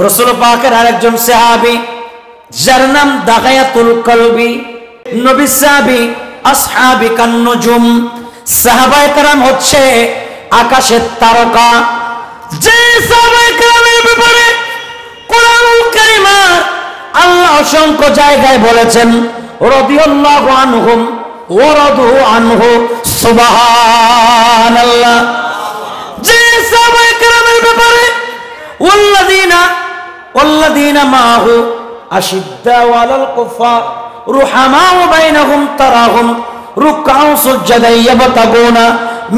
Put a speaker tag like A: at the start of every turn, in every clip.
A: রাসূল পাকের আরেকজন সাহাবী যার নাম দাগায়াতুল কলবি, নবী সাহাবী আসহাবী কান নুজুম, সাহাবায়ে কেরাম হচ্ছে আকাশের তারকা। যে সাহাবায়ে কেরামের ব্যাপারে কোরআনুল কারীমে আল্লাহ অসংখ্য জায়গায় বলেছেন রাদিয়াল্লাহু আনহুম ওয়া রাদু আনহু, সুবহানাল্লাহ। যে সাহাবায়ে কেরামের ব্যাপারে ওয়াল্লাযীনা মাআহু আশিদ্দাউ আলাল কুফার রুহামাউ বাইনাহুম তারাহুম রুকআউ সুজদান ইয়াবতাগুনা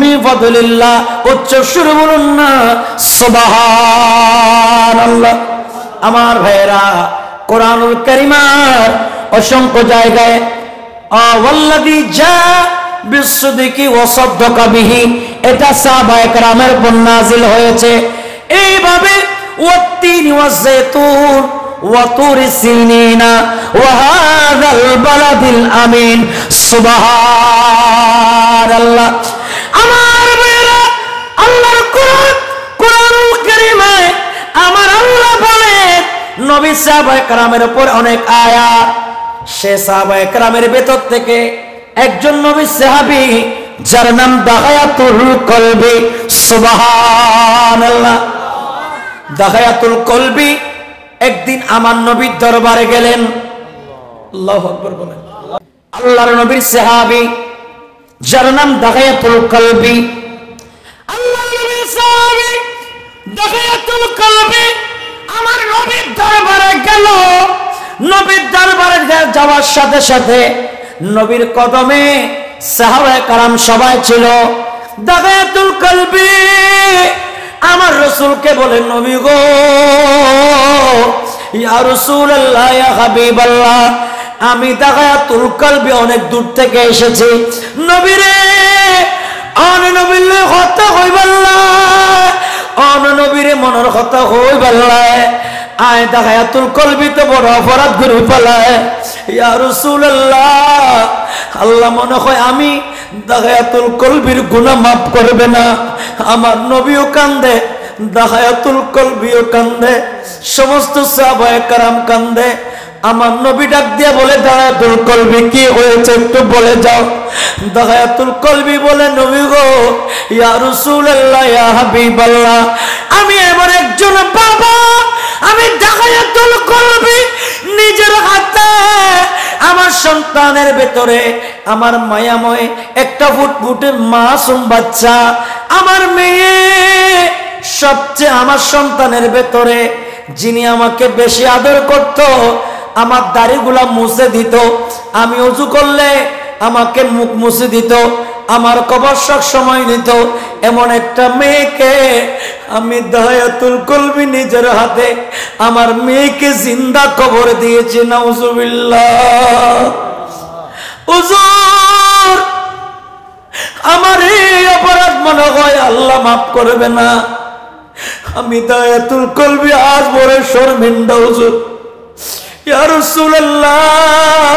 A: মিন ফাদলিল্লাহ। উচ্চ সুরে বলুন না সুবহানাল্লাহ। আমার ভাইরা, কোরআনুল কারীমের অসংখ্য জায়গায় ওয়াল্লাযী জা বিসসিদকি ওয়া সাদ্দাকা বিহি, এটা সাহাবায়ে কেরামের উপর নাযিল হয়েছে। এইভাবে ওয়াত্তিন ওয়াজ-যাইতুন ওয়া তুরিস সিনিনা ওয়া হাযাল বালাদিল আমিন, সুবহানাল্লাহ। আমার ভাইরা, আল্লাহর কোরআনুল কারীমে আমার আল্লাহ বলেন নবী সাহাবায়ে কেরামের উপর অনেক আয়াত। সে সাহাবায়ে কেরামের ভেতর থেকে একজন নবী সাহাবী যার নাম দাগায়াতুল কলবি, সুবহানাল্লাহ। দাগায়াতুল কলবি একদিন আমার নবীর দরবারে গেলেন। আল্লাহু আকবার বলেন। আল্লাহর নবীর সাহাবী যার নাম দাগায়াতুল কলবি, আল্লাহর নবীর সাহাবী দাগায়াতুল কলবি আমার নবীর দরবারে গেল। নবীর দরবারে যাওয়ার সাথে সাথে নবীর কদমে সাহাবায়ে কেরাম সবাই ছিল। দাগায়াতুল কলবি আমার রাসূলকে বলেন, নবী গো, ইয়া রাসূলুল্লাহ, ইয়া হাবিবাল্লাহ, আমি দাগায়াতুল কলবি অনেক দূর থেকে এসেছি। নবী রে, আন নবীর কথা কইবাল্লাহ, আন নবীরে মনের কথা কইবাল্লাহ, আয় দাগায়াতুল কলবি তো বড় অপরাধ করে ফেলায়। ইয়া রাসূলুল্লাহ, আল্লাহ মনে হয় আমি দাগায়াতুল কলবির গুনাহ মাফ করবে না। আমার নবীও কান্দে, দাগায়াতুল কলবিও কান্দে, সমস্ত সাহাবায়ে কেরাম কান্দে। আমার নবী ডাক দিয়ে বলে, দাগায়াতুল কলবি কি হয়েছে একটু বলে যাও। দাগায়াতুল কলবি বলে, নবী গো, ইয়া রাসূলুল্লাহ, ইয়া হাবিবাল্লাহ, আমি এমন একজন বাবা, আমি দাগায়াতুল কলবি নিজের হাতে আমার সন্তানের ভেতরে আমার মায়াময় একটা ফুটফুটে মাসুম বাচ্চা, আমার মেয়ে, সবচেয়ে আমার সন্তানের ভেতরে যিনি আমাকে বেশি আদর করত, আমার দাড়িগুলা মুছে দিত, আমি ওযু করলে আমাকে মুখ মুছে দিত, আমার কবর সব সময় নিত, এমন একটা মেয়েকে আমি দাগায়াতুল কলবি নিজের হাতে আমার মেয়েকে জিন্দা কবর দিয়েছি। নাউজুবিল্লাহ। হুজুর, আমার এই অপরাধ মনে হয় আল্লাহ মাফ করবে না। আমি দাগায়াতুল কলবি আজ বড় শর্মিন্দা। হুজুর, ইয়া রাসূলুল্লাহ,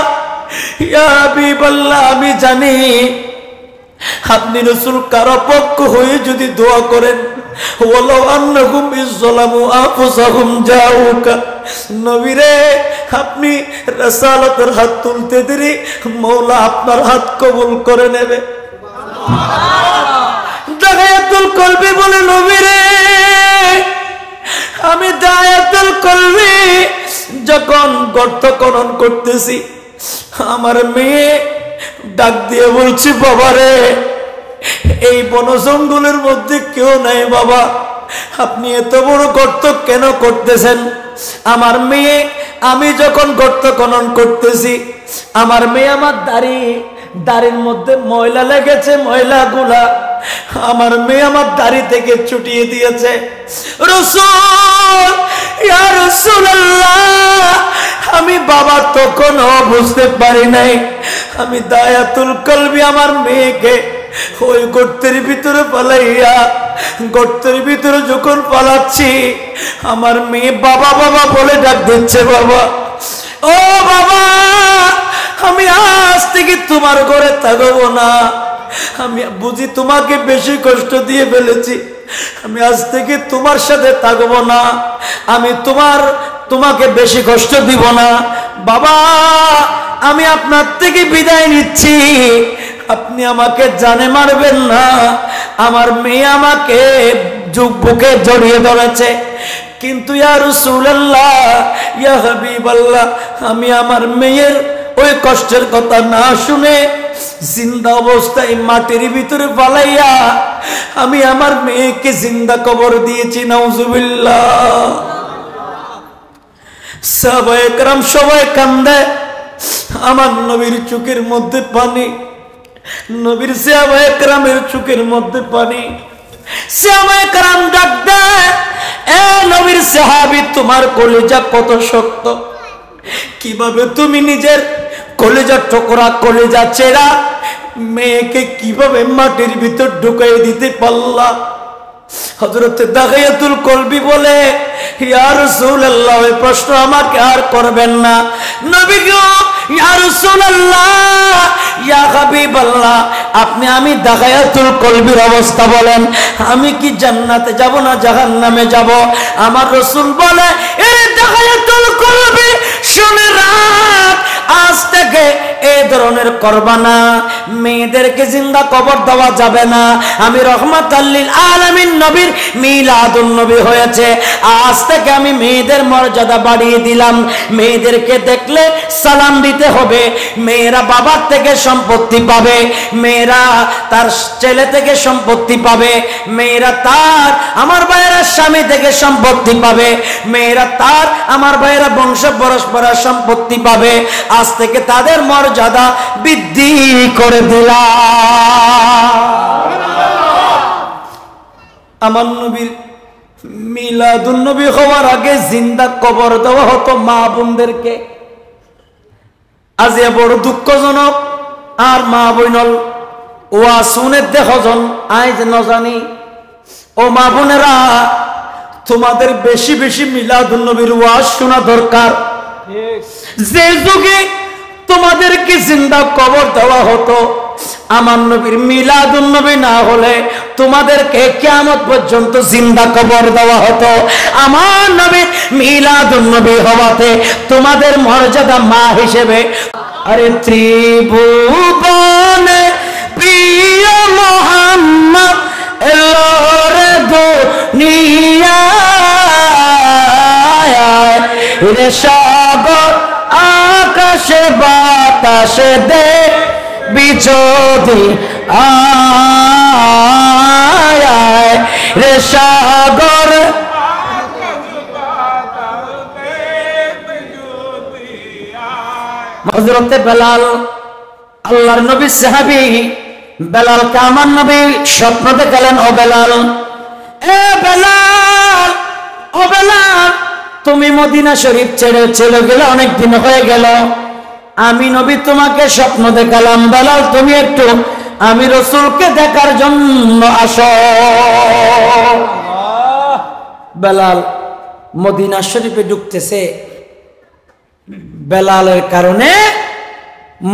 A: ইয়া হাবিবাল্লাহ, আমি জানি আপনি রাসূল কারো পক্ষ হয়ে যদি দোয়া করেন, ওয়ালাউ আন্নাহুম ইযলামু আনফুসাহুম জাউকা, নবী রে, আপনি রাসালাতের হাত তুলতে দেরি মওলা আপনার হাত কবুল করে নেবে। দাগায়াতুল কলবি বলে, নবী রে, আমি দাগায়াতুল কলবি যখন গর্ত খনন করতেছি, আমার মেয়ে ডাক দিয়ে বলছি, বাবা রে, এই বন জঙ্গলের মধ্যে কেউ নাই বাবা, আপনি এত বড় গর্ত কেন করতেছেন? আমার মেয়ে, আমি যখন গর্ত খনন করতেছি, আমার মেয়ে আমার দাড়ির মধ্যে ময়লা লেগেছে, ময়লাগুলা আমার মেয়ে আমার দাড়ি থেকে ছুটিয়ে দিয়েছে। রাসূল, ইয়া রাসূলুল্লাহ, আমি বাবা তখনও বুঝতে পারি নাই। আমি দাগায়াতুল কলবি আমার মেয়েকে ওই গর্তের ভিতরে পালাইয়া, গর্তের ভিতরে যখন পালাচ্ছি, আমার মেয়ে বাবা বাবা বলে ডাক দিচ্ছে। বাবা, ও বাবা, আমি আজ থেকে তোমার ঘরে থাকবো না, আমি বুঝি তোমাকে বেশি কষ্ট দিয়ে ফেলেছি, আমি আজ থেকে তোমার সাথে থাকবো না, আমি তোমাকে বেশি কষ্ট দিব না। বাবা, আমি আপনার থেকে বিদায় নিচ্ছি, আপনি আমাকে জানে মারবেন না। আমার মেয়ে আমাকে বুকে জড়িয়ে ধরেছে, কিন্তু ইয়া রাসূলুল্লাহ, ইয়া হাবিবাল্লাহ, আমি আমার মেয়ের ওই কষ্টের কথা না শুনে জিন্দা অবস্থায় মাটির ভিতরে ফালাইয়া আমি আমার মেয়েকে জিন্দা কবর দিয়েছি। নাউজুবিল্লাহ। সাহাবায়ে কেরাম সবাই কান্দে, আমার নবীর চোখের মধ্যে পানি, নবীর সাহাবায়ে কেরামের চোখের মধ্যে পানি। সাহাবায়ে কেরাম ডাক দেয়, এ নবীর সাহাবী, তোমার কলিজা কত শক্ত, কিভাবে তুমি নিজের কলিজা টুকরা, কলিজা চেরা মেয়েকে কিভাবে মাটির ভিতর ঢুকাই দিতে পারলা? হযরত দাহিয়াতুল কলবি বলে, ইয়া রাসূলুল্লাহ, এই প্রশ্ন আমাকে আর করবেন না। নবী গো, ইয়া রাসূলুল্লাহ, ইয়া হাবিবাল্লাহ, আপনি আমি দাহিয়াতুল কলবির অবস্থা বলেন, আমি কি জান্নাতে যাব না জাহান্নামে যাব? আমার রাসূল বলে, এ দাহিয়াতুল কলবি, শুনে রাখ, আজ থেকে এই ধরনের করবা না, মেয়েদেরকে জিন্দা কবর দেওয়া যাবে না। আমি রহমাতাল লিল আলামিন নবীর মিলাদুন নবী হয়েছে, আজ থেকে আমি মেয়েদের মর্যাদা বাড়িয়ে দিলাম। মেয়েদেরকে দেখলে সালাম দিতে হবে, মেয়েরা বাবার থেকে সম্পত্তি পাবে, মেয়েরা তার ছেলে থেকে সম্পত্তি পাবে, মেয়েরা তার আমার ভাইয়েরা স্বামী থেকে সম্পত্তি পাবে, মেয়েরা তার আমার ভাইয়েরা বংশ পরস্পর সম্পত্তি পাবে। আজ থেকে তাদের মর্যাদা বৃদ্ধি করে দিলাম। আমার নবীর মিলাদুন নবী হওয়ার আগে জিন্দা কবর দেওয়া হতো মা বোনদেরকে। আজ বড় দুঃখজনক। আর মা বোনল ওয়া শুনের দেখজন আজ ন জানি। ও মা বোনেরা, তোমাদের বেশি বেশি মিলাদুন নবীর ওয়াজ শোনা দরকার। যে যুগে তোমাদেরকে জিন্দা কবর দেওয়া হতো, আমার নবীর মিলাদুন নবী না হলে তোমাদেরকে কিয়ামত পর্যন্ত জিন্দা কবর দেওয়া হতো। আমার নবীর মিলাদুন নবী হওয়াতে তোমাদের মর্যাদা মা হিসেবে। আরে ত্রিভুবনে প্রিয় মুহাম্মদ এলো রে দুনিয়ায়, রে সাগর আকাশে বাতাসে দে বিচোদি আয়, রে সাগর। হযরতে বেলাল, আল্লাহর নবী সাহাবী বেলালকে আমার নবী স্বপ্ন দেখালেন, ও বেলাল, এ বেলাল, ও বেলাল, তুমি মদিনা শরীফ ছেড়ে চলে গেলে অনেক দিন হয়ে গেল, আমি নবী তোমাকে স্বপ্ন দেখালাম, বেলাল তুমি একটু আমি রাসূলকে দেখার জন্য আসো। বেলাল মদিনা শরীফে ঢুকতেছে, বেলালের কারণে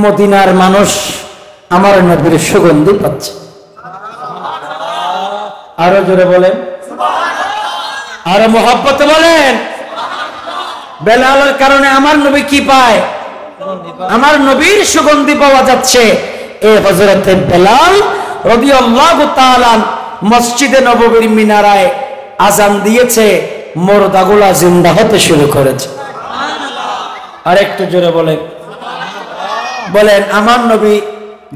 A: মদিনার মানুষ আমার নবীর সুগন্ধি পাচ্ছে। আরো জোরে বলেন, আরো মহব্বতে বলেন। বেলালের কারণে আমার নবী কি পায়? আমার নবীর সুগন্ধি পাওয়া যাচ্ছে। এই হযরতে বেলাল রাদিয়াল্লাহু তাআলা মসজিদে নববীর মিনারায় আযান দিয়েছে, মুর্দাগুলা জিন্দা হতে শুরু করেছে। আর একটু জোরে বলেন, বলেন আমার নবী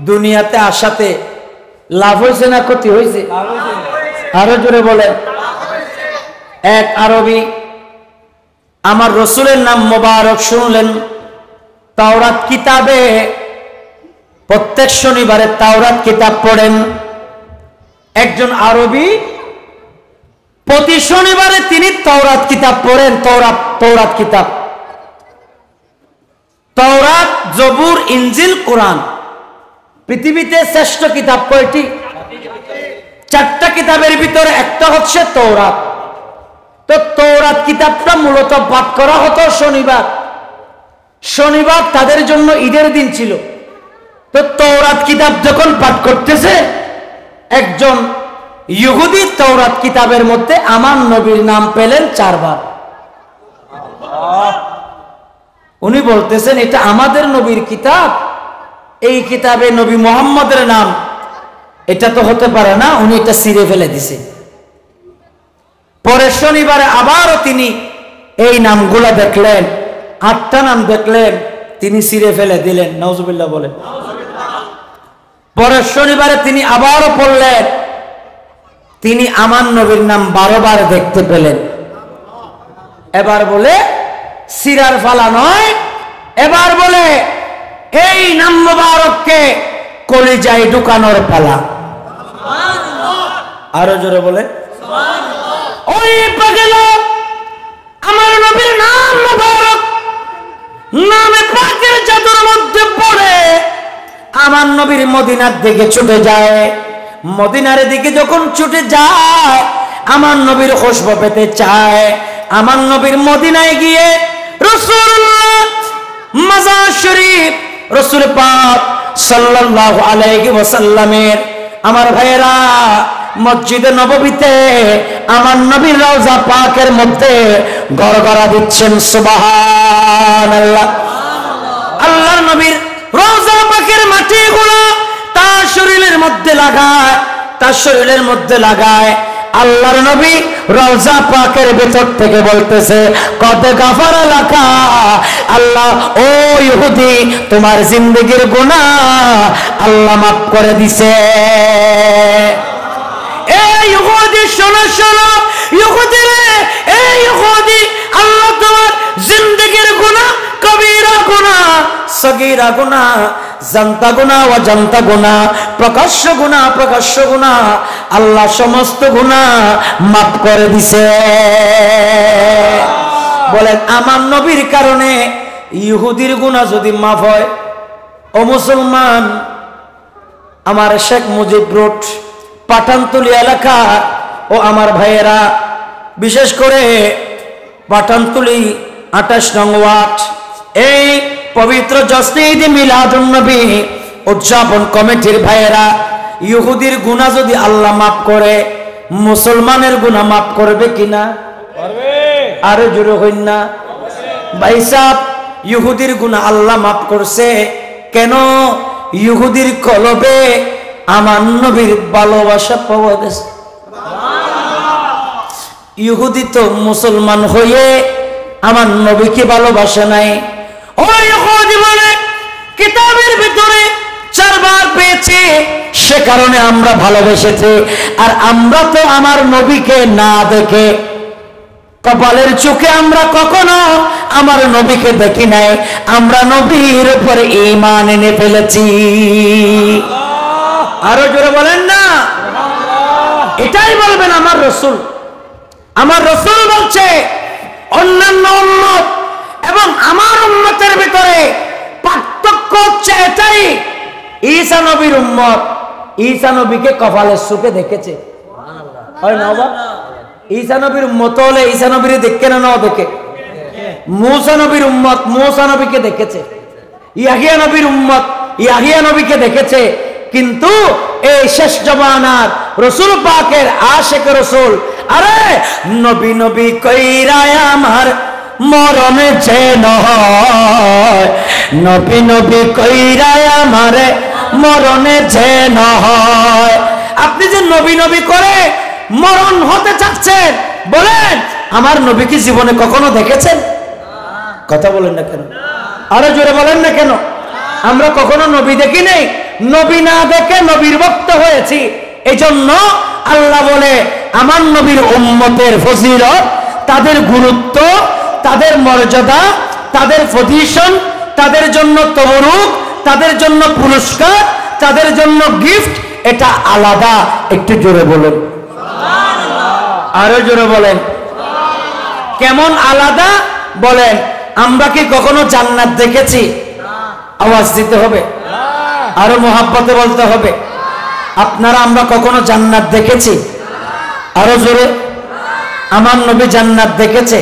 A: দুনিয়াতে আসাতে লাভ হয়েছে না ক্ষতি হয়েছে? আরো জোরে বলেন। এক আরবি আমার রসুলের নাম মোবারক শুনলেন, তাওরাত কিতাবে প্রত্যেক শনিবারে তাওরাত কিতাব পড়েন। একজন আরবি প্রতি শনিবারে তিনি তাওরাত কিতাব পড়েন। তাওরাত কিতাব, তাওরাত, জবুর, ইনজিল, কোরআন। পৃথিবীতে শ্রেষ্ঠ কিতাব কয়টি? চারটা কিতাবের ভিতরে একটা হচ্ছে তাওরাত। তো তাওরাত কিতাবটা মূলত পাঠ করা হতো শনিবার। শনিবার তাদের জন্য ঈদের দিন ছিল। তো তাওরাত কিতাব যখন পাঠ করতেছে, একজন ইহুদি তাওরাত কিতাবের মধ্যে আমার নবীর নাম পেলেন 4 বার। উনি বলতেছেন এটা আমাদের নবীর কিতাব, এই কিতাবে নবী মুহাম্মদের নাম, এটা তো হতে পারে না, উনি এটা ছিঁড়ে ফেলে দিছে। পরের শনিবারে আবারও তিনি এই নামগুলা দেখলেন, 8টা নাম দেখলেন, তিনি ছিঁড়ে ফেলে দিলেন। নাউজুবিল্লাহ বলেন। পরের শনিবারে তিনি আবারও পড়লেন, তিনি আমার নবীর নাম 12 বার দেখতে পেলেন। এবার বলে সিরার ফালা নয়, এবার বলে এই নাম মুবারককে কলিজায় ঢুকানোর পালা। আরো জোরে বলে ওই পাগলা আমার নবীর নাম মুবারক নামে পাকের জাদুর মধ্যে পড়ে আমার নবীর মদিনার দিকে ছুটে যায়। মদিনার দিকে যখন ছুটে যায় আমার নবীর খুশবু পেতে চায়। আমার নবীর মদিনায় গিয়ে রাসূলুল্লাহ মাজার শরীফ রাসূল পাক সাল্লাল্লাহু আলাইহি ওয়াসাল্লামের আমার ভাইয়েরা মসজিদে নববীতে আমার নবীর রওজা পাকের মধ্যে গড়গড়া দিচ্ছেন সুবহানাল্লাহ। আল্লাহর নবীর রওজা পাকের মাটিগুলো তার শরীরের মধ্যে লাগায়, তার শরীরের মধ্যে লাগায়। আল্লাহর নবী রওজা পাকের ভিতর থেকে বলতেছে কদ গাফারা লাকা, আল্লাহ ও ইহুদি তোমার জিন্দেগীর গুনাহ আল্লাহ মাফ করে দিছে। এই ইহুদি শোনো শোনো, ইহুদি রে, এই ইহুদি আল্লাহ তোমার জিন্দেগীর গুনাহ, কবিরা গুনাহ, সগীরা গুনাহ, জানতা গুনাহ ওয়া জানতা গুনাহ, প্রকাশ্য গুনাহ প্রকাশ্য গুনাহ, আল্লাহ সমস্ত গুনাহ মাফ করে দিছে। বলেন আমার নবীর কারণে ইহুদির গুনাহ যদি মাফ হয়, ও মুসলমান, আমার শেখ মুজিব রোড পাঠানতলী এলাকা ও আমার ভাইয়েরা, বিশেষ করে পাঠানতলী 28 নং ওয়ার্ড, এই পবিত্র জশ্নে ঈদ মিলাদুন নবী উদযাপন কমিটির ভাইয়েরা, ইহুদির গুনাহ যদি আল্লাহ মাফ করে, মুসলমানের গুনাহ মাফ করবে কিনা? করবে। আরো জোরে হইন না ভাই সাহেব, ইহুদির গুনাহ আল্লাহ মাফ করছে কেন? ইহুদির কলবে আমার নবীর ভালোবাসা পাওয়া গেছে। ইহুদি তো মুসলমান হয়ে আমার নবীকে ভালোবাসে নাই। ওই ইহুদি বলে কিতাবের ভিতরে 4 বার পেয়েছে, সে কারণে আমরা ভালোবেসেছি। আর আমরা তো আমার নবীকে না দেখে, কপালের চোখে আমরা কখনো আমার নবীকে দেখি নাই, আমরা নবীর উপর ঈমান এনে ফেলেছি। আরো জোরে বলেন না, এটাই বলবেন আমার রাসূল। আমার রাসূল বলছে অন্যান্য উম্মত এবং আমার উম্মতের ভিতরে পার্থক্য হচ্ছে এটাই, ঈসা নবীর উম্মত ঈসা নবীকে কপালের চোখে দেখেছে। হয় না বাবা? ঈসা নবীর উম্মত হলে ঈসা নবীর দেখে না, নাও দেখে। মূসা নবীর উম্মত মূসা নবীকে দেখেছে। ইয়াহিয়া নবীর উম্মত ইয়াহিয়া নবীকে দেখেছে। কিন্তু এই শেষ জমানার রাসূল পাকের আশিক রাসূল, আরে নবী নবী কইরা আমার মরণে যেন হয়, নবী নবী কইরা আমার মরণে যেন হয়। আপনি যে নবী নবী করে মরণ হতে চাচ্ছেন, বলেন আমার নবী কি জীবনে কখনো দেখেছেন? কথা বলেন না কেন? আরো জোরে বলেন না কেন? আমরা কখনো নবী দেখি নাই, নবী না দেখে নবীর ভক্ত হয়েছি। এজন্য আল্লাহ বলে আমার নবীর উম্মতের ফজিলত, তাদের গুরুত্ব, তাদের মর্যাদা, তাদের পজিশন, তাদের জন্য তবরুক, তাদের জন্য পুরস্কার, তাদের জন্য গিফট, এটা আলাদা। একটু জোরে বলেন, আরো জোরে বলেন। কেমন আলাদা বলেন? আমরা কি কখনো জান্নাত দেখেছি? আওয়াজ দিতে হবে, আরো মোহাব্বতে বলতে হবে। আপনারা আমরা কখনো জান্নাত দেখেছি? আরো জোরে। আমার নবী জান্নাত দেখেছে?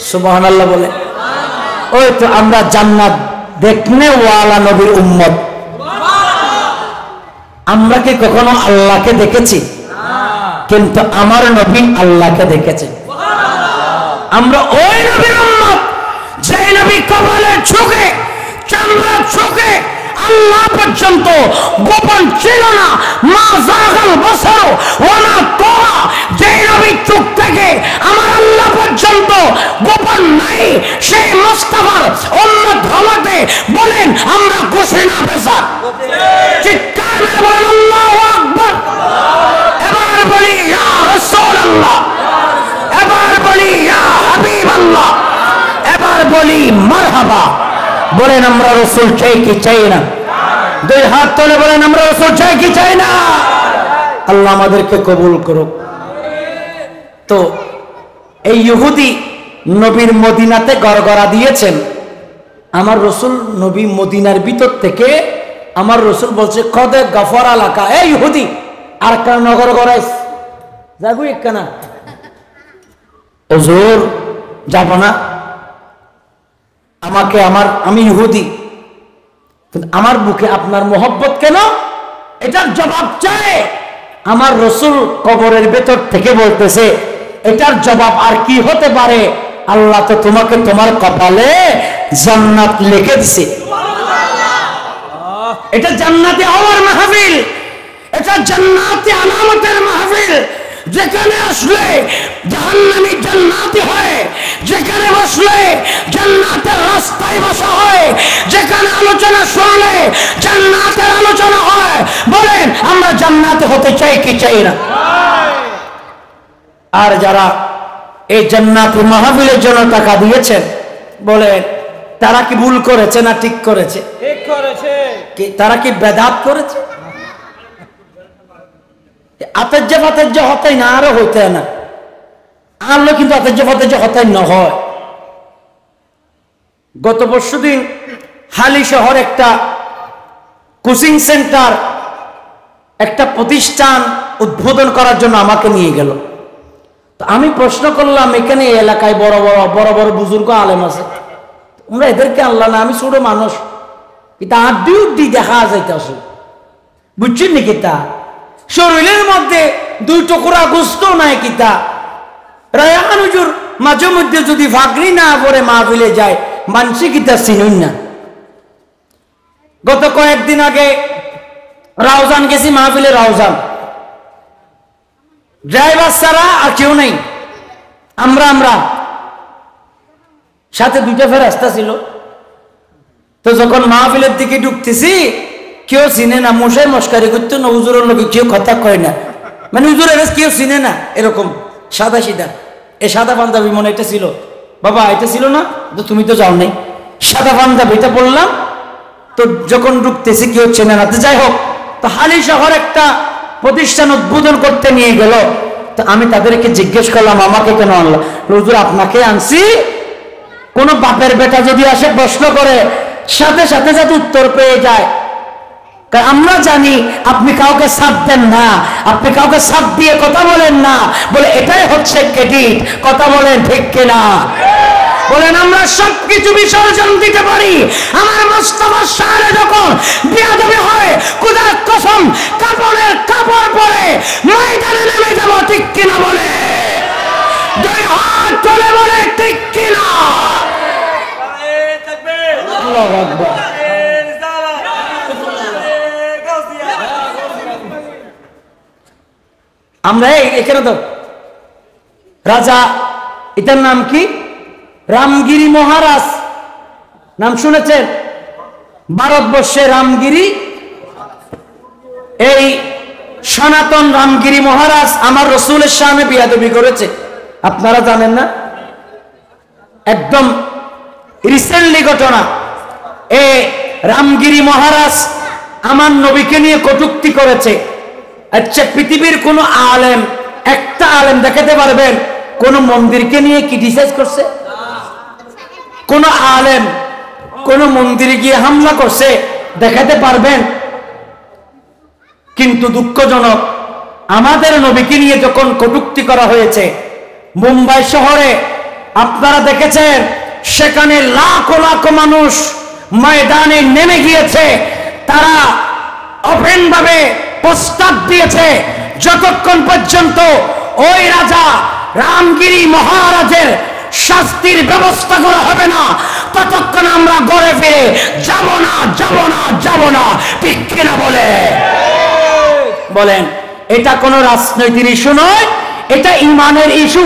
A: সুবহানাল্লাহ বলে। ওই তো আমরা জান্নাত দেখনে ওয়ালা নবীর উম্মত। আমরা কি কখনো আল্লাহকে দেখেছি? কিন্তু আমার নবী আল্লাহকে দেখেছেন। আমরা ওই নবীর উম্মত যে নবী কপালের চোখে চামড়ার চোখে আল্লাহ পর্যন্ত গোপন ছিল না। মা জাগাল বসর ওয়া তোয়া, যে নবীর চোখ থেকে আমার আল্লাহ পর্যন্ত গোপন নাই, সেই মুস্তাফার উম্মত হওয়াতে বলেন আমরা খুশি না বেজার? চিৎকার করে বলেন আল্লাহু আকবার। এবার বলি ইয়া রাসূলুল্লাহ, এবার বলি ইয়া হাবিবাল্লাহ, এবার বলি মারহাবা। বলেন আমরা রাসূল চাই কি চাই না? দুই হাত তুলে বলেন আমরা রাসূল চাই কি চাই না? আল্লাহ আমাদেরকে কবুল করুক। তো এই ইহুদি নবীর মদিনাতে গড়গড়া দিয়েছেন। আমার রাসূল নবী মদিনার ভিতর থেকে আমার রাসূল বলছে কদে গফর আলাকা, এই ইহুদি আর কার নগর গড়াইস যাগু একখানা হুজুর যাব না, আমাকে আমি ইহুদি, আমার বুকে আপনার মোহব্বত কেন? এটার জবাব চায়। আমার রাসূল কবরের ভেতর থেকে বলতেছে এটার জবাব আর কি হতে পারে? আল্লাহ তো তোমাকে তোমার কপালে জান্নাত লিখে দিছে। এটা জান্নাতে হওয়ার মাহফিল, এটা জান্নাতে আলামতের মাহফিল। যেখানে আসলে জাহান্নামী জান্নাতি হয়, যেখানে বসলে জান্নাতের রাস্তায় বসা হয়, যেখানে আলোচনা শুনলে জান্নাতের আলোচনা হয়। বলেন আমরা জান্নাতে হতে চাই কি চাই না? আর যারা এই জান্নাতি মাহফিলের জন্য টাকা দিয়েছেন, বলেন তারা কি ভুল করেছে না ঠিক করেছে?
B: ঠিক করেছে।
A: তারা কি বেদাত করেছে? আতেজ্য ফাতেজ্য হতাই না, আরো হইতে না আনলো, কিন্তু আতেজ্য ফাতেজ্য হতাই না হয়। গত পরশুদিন হালি শহর একটা কোচিং সেন্টার, একটা প্রতিষ্ঠান উদ্বোধন করার জন্য আমাকে নিয়ে গেল। তো আমি প্রশ্ন করলাম এখানে এলাকায় বড় বড় বুজুর্গ আলেম আছে, তোমরা এদেরকে আনলা না? আমি ছোট মানুষ, কিন্তু আড্ডি উড্ডি দেখা যাইতে আসে, বুঝছেন নি? কিতা শরীরের মধ্যে দুই টুকরা গোস্ত নাই। কিতা রায়ান হুজুর মাঝে মধ্যে যদি ফাগরি না পরে মাহফিলে যায়, মানসি কিতা চিনুন না। গত কয়েকদিন আগে রাউজান গেছি, মাহফিলে রাউজান, ড্রাইভার ছাড়া আর কেউ নেই, আমরা সাথে দুইটা ফেরেশতা ছিল। তো যখন মাহফিলের দিকে ঢুকতেছি, কেউ চিনে না, মশাই মস্কারি করতো না, হুজুরের লোকে কেউ কথা কয় না, মানে হুজুরের কেউ চিনে না, এরকম সাদা সিধা। এই সাদা পাঞ্জাবি মনে এটা ছিল, বাবা এটা ছিল না? তো তুমি তো যাও নাই। সাদা পাঞ্জাবিটা বললাম। তো যখন ঢুকতেছি কেউ চেনে না। তো যাই হোক, তো হালি শহর একটা প্রতিষ্ঠান উদ্বোধন করতে নিয়ে গেল। তো আমি তাদেরকে জিজ্ঞেস করলাম আমাকে কেন আনলো? হুজুর আপনাকে আনছি, কোন বাপের বেটা যদি আসে প্রশ্ন করে সাথে সাথে যাতে উত্তর পেয়ে যায়। আমরা জানি আপনি কাউকে সাথ দেন না, আপনি কাউকে সাথ দিয়ে কথা বলেন না, বলে এটাই হচ্ছে ক্রেডিট। কথা বলেন ঠিক কিনা? বলেন আমরা সবকিছু বিসর্জন দিতে পারি, আমার মুস্তাফার শানে যখন বিয়াদবি হয়, খোদার কসম কাপড়ের কাপড় পরে ময়দানে নেমে যাব, ঠিক কিনা? বলে দুই হাত তুলে বলে ঠিক কিনা? আল্লাহু আকবার। আমরা এখানে তো রাজা, এটার নাম কি? রামগিরি মহারাজ, নাম শুনেছেন? ভারতবর্ষে রামগিরি, এই সনাতন রামগিরি মহারাজ আমার রাসূলের সামনে বিয়াদবি করেছে, আপনারা জানেন না? একদম রিসেন্টলি ঘটনা। এই রামগিরি মহারাজ আমার নবীকে নিয়ে কটূক্তি করেছে। আচ্ছা, পৃথিবীর কোন আলেম, একটা আলেম দেখাতে পারবেন কোন মন্দিরকে নিয়ে ক্রিটিসাইজ করছে? কোন আলেম কোন মন্দিরে গিয়ে হামলা করছে দেখাতে পারবেন? কিন্তু দুঃখজনক, আমাদের নবীকে নিয়ে যখন কটূক্তি করা হয়েছে, মুম্বাই শহরে আপনারা দেখেছেন, সেখানে লাখো লাখো মানুষ ময়দানে নেমে গিয়েছে। তারা ওপেন ভাবে প্রস্তাব দিয়েছে যতক্ষণ পর্যন্ত ওই রাজা রামগিরি মহারাজের শাস্তির ব্যবস্থা করা হবে না, ততক্ষণ আমরা ঘরে ফিরে যাব না, যাব না, যাব না। ঠিক কিনা বলে বলেন? এটা কোনো রাজনৈতিক ইস্যু নয়, এটা ইমানের ইস্যু।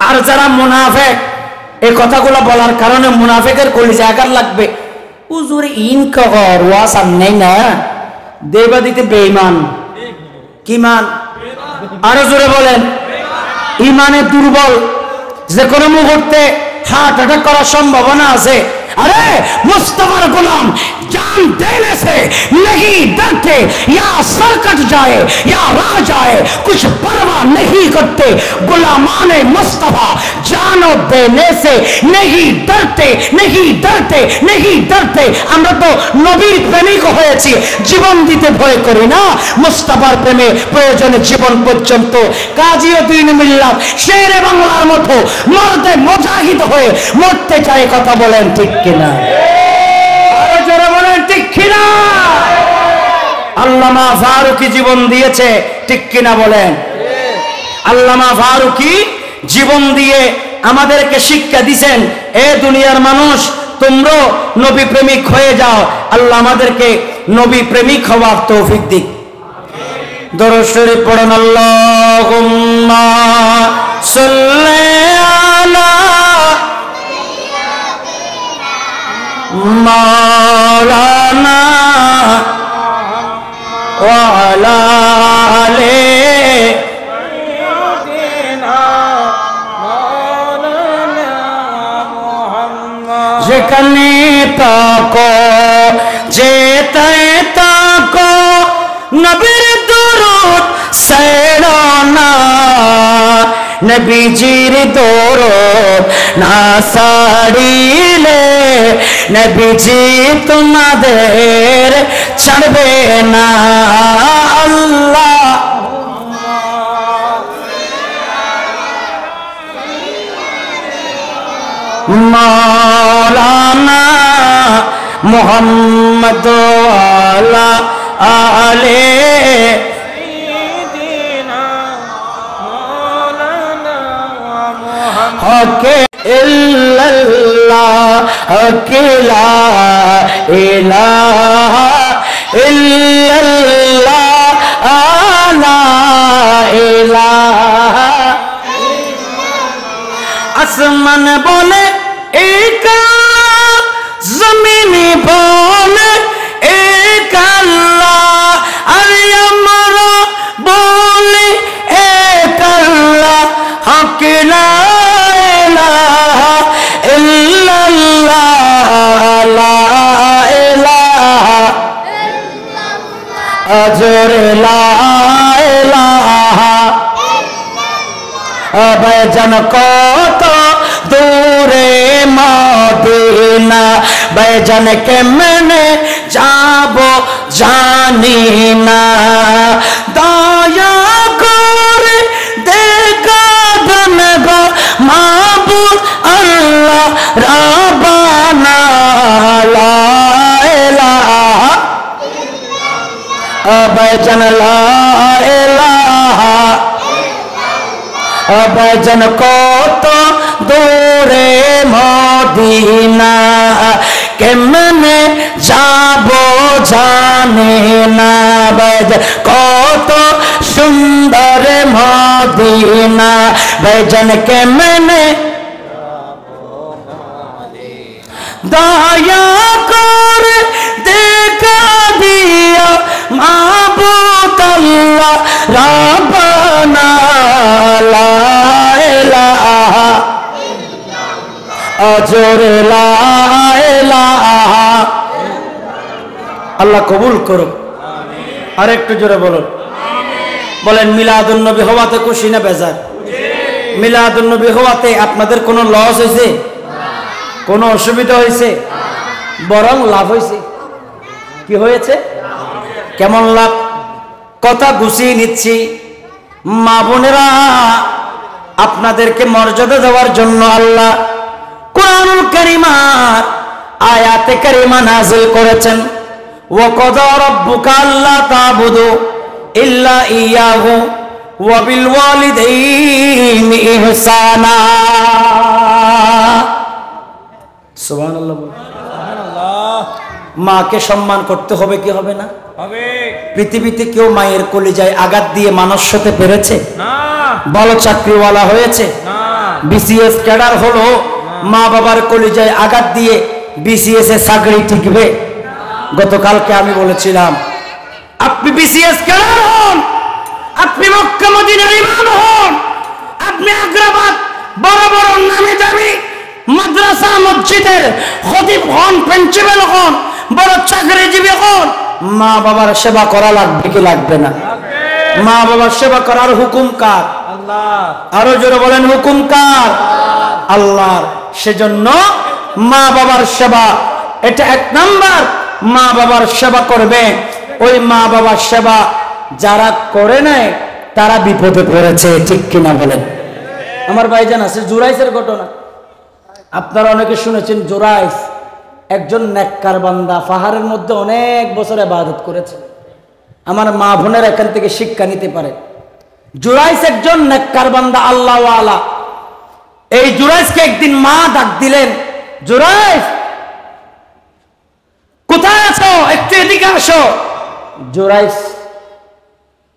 A: আর যারা মুনাফিক, এই কথাগুলো বলার কারণে মুনাফিকের কলিজা আঘাত লাগবে। হুজুর ইনকর ওয়াজ নেই না, দেবা দিতে বেঈমান। কি মান? আরো জোরে বলেন। ইমানে দুর্বল, যে কোনো মুহূর্তে হার্ট অ্যাটাক করার সম্ভাবনা আছে। अरे मुस्तफा गुलाम जान देने से नहीं डरते, या सर कट जाए या रह जाए कुछ परवाह नहीं करते। गुलामाने मुस्तफा जान देने से नहीं डरते, नहीं डरते, नहीं डरते। আমরা তো নবীর প্রেমিক হয়েছি, জীবন দিতে ভয় করি না। মুস্তাফার প্রেমে প্রয়োজনে জীবন পর্যন্ত। কাজীউদ্দিন মিল্লাত শেরে বাংলার মতো মরতে মুজাহিদ হয়ে মরতে চায়। কথা বলেন ঠিক কিনা? আরো জোরে বলেন ঠিক কিনা? আল্লামা ফারুকী জীবন দিয়েছে, ঠিক কিনা বলেন? আল্লামা ফারুকী জীবন দিয়ে আমাদেরকে শিক্ষা দিয়েছেন, এ দুনিয়ার মানুষ তোমরা নবী প্রেমিক হয়ে যাও। আল্লাহ আমাদেরকে নবী প্রেমিক হওয়ার তৌফিক দিক। দরুদ শরীফ পড়েন। আল্লাহুম্মা সাল্লি আলা মাওলানা ওয়া আলা আলি সাইয়্যিদিনা মাওলানা মুহাম্মদ। যেখানে তাকো যেতে তাকো নবীর দরুদ ছেড়ো না, নবীজির দরুদ না ছাড়িলে নবীজি তোমাদের ছাড়বে না। আল্লাহ মাওলানা মুহাম্মদ আলা আলে সাইয়্যিদিনা মাওলানা মুহাম্মদ। হকে ইল্লাল্লাহ হকে লা ইলাহা ইল্লাল্লাহ লা ইলাহা। আসমান বলে এক আল্লাহ, জমিন বলে এক আল্লাহ, আর আমরা বলি এক আল্লাহ। হক লা ইলাহা ইল্লাল্লাহ লা ইলাহা আজরে লা ইলাহা। ভাইজান কত দূরে মদিনা, ভাইজান কেমনে যাব জানি না। দয়া করে দেখা দেন গো মাবুদ আল্লাহ রাব্বানা লা ইলাহা। ভাইজান লা ইলাহা। ভাইজান কত দূরে মদিনা, কেমনে যাব জানে না। ভাইজান কত সুন্দর মদিনা, ভাইজান কেমনে দয়া করে দেখা দিও মাবুদ আল্লাহ রাব্বানা লা ইলাহা আজরে লা ইলাহা। আল্লাহ কবুল করুক। আর একটু জোরে বলুন। বলেন মিলাদুন নবী হওয়াতে খুশি না বেজার? মিলাদুন নবী হওয়াতে আপনাদের কোনো লস হয়েছে? কোনো অসুবিধা হয়েছে? বরং লাভ হয়েছে। কি হয়েছে? কেমন লাভ? কথা গুছিয়ে নিচ্ছি। মা বোনেরা, আপনাদেরকে মর্যাদা দেওয়ার জন্য আল্লাহ কুরআনুল কারীমার আয়াতে কারিমা নাযিল করেছেন। ওয়া ক্বাদা রাব্বুকা আল্লা তা'বুদু ইল্লা ইয়াহু ওয়া বিল ওয়ালিদাইনি ইহসানা। সুবহানাল্লাহ। মাকে সম্মান করতে হবে কি হবে না? হবে। পৃথিবীতে কেউ মায়ের কলিজায় আঘাত দিয়ে মানুষ হতে পেরেছে? না। বড় চাকরিওয়ালা হয়েছে? না। বিসিএস ক্যাডার হলো, মা বাবার কলিজায় আঘাত দিয়ে বিসিএস এ চাকরি টিকবে? গতকালকে আমি বলেছিলাম, আপনি বিসিএস ক্যাডার হন, আপনি মক্কা মদিনার ইমাম হন, আপনি আগ্রাবাদ বড় বড় নামে দামি মাদ্রাসা মসজিদের খতিব হন, প্রিন্সিপাল হন, বড় চাকরিজীবী হন, মা বাবার সেবা করা লাগবে কি লাগবে না? মা বাবার সেবা করার হুকুম কার? আল্লাহ। আরো জোরে বলেন, হুকুম কার? আল্লাহর। সেজন্য মা বাবার সেবা এটা এক নাম্বার। মা বাবার সেবা করবে। ওই মা বাবার সেবা যারা করে নেয় তারা বিপদে পড়েছে, ঠিক কিনা বলেন? আমার ভাইজান আছে জুরাইসের ঘটনা, আপনারা অনেকে শুনেছেন। জুরাইস একজন নেককার বান্দা, পাহাড়ের মধ্যে অনেক বছর ইবাদত করেছে। আমার মা বোনের এখান থেকে শিক্ষা নিতে পারে। জুরাইস একজন নেককার বান্দা, আল্লাহ ওয়ালা। এই জুরাইসকে একদিন মা ডাক দিলেন, জুরাইস কোথায় আছো, একটু এদিকে আসো। জুরাইস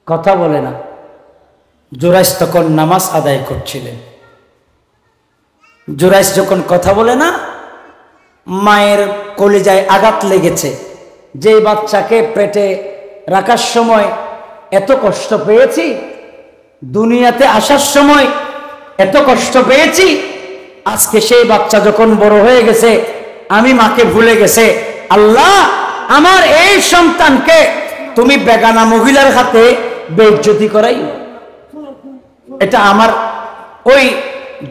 A: কথা বলে না। জুরাইস তখন নামাজ আদায় করছিলেন। জুরাইস যখন কথা বলে না, মায়ের কলিজায় আঘাত লেগেছে। যে বাচ্চাকে পেটে রাখার সময় এত কষ্ট পেয়েছি, দুনিয়াতে আসার সময় এত কষ্ট পেয়েছি, আজকে সেই বাচ্চা যখন বড় হয়ে গেছে, আমি মাকে ভুলে গেছে। আল্লাহ, আমার এই সন্তানকে তুমি বেগানা মহিলার হাতে বেইজ্জতি করাই। এটা আমার ওই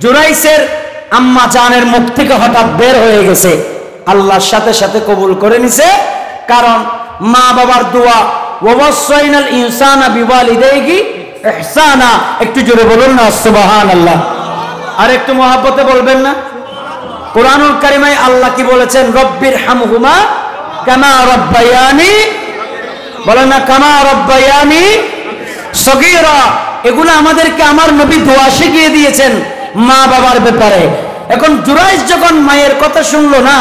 A: জুরাইসের আম্মা জানের মুখ থেকে হঠাৎ বের হয়ে গেছে। আল্লাহর সাথে সাথে কবুল করে নিছে, কারণ মা বাবার দোয়া, ওয়াসাইনাল ইনসানা বিওয়ালিদাইহি ইহসানা। একটু জোরে বলুন না সুবহানাল্লাহ। আর একটু মহব্বতে বলবেন না? কোরআনুল কারিমে আল্লাহ কি বলেছেন? রব্বির হামহুমা কামা রাব্বায়ানি, বলেন না কামা রাব্বায়ানি সগীরা। এগুলো আমাদেরকে আমার নবী দোয়া শিখিয়ে দিয়েছেন মা বাবার ব্যাপারে। এখন জুরাইস যখন মায়ের কথা শুনলো না,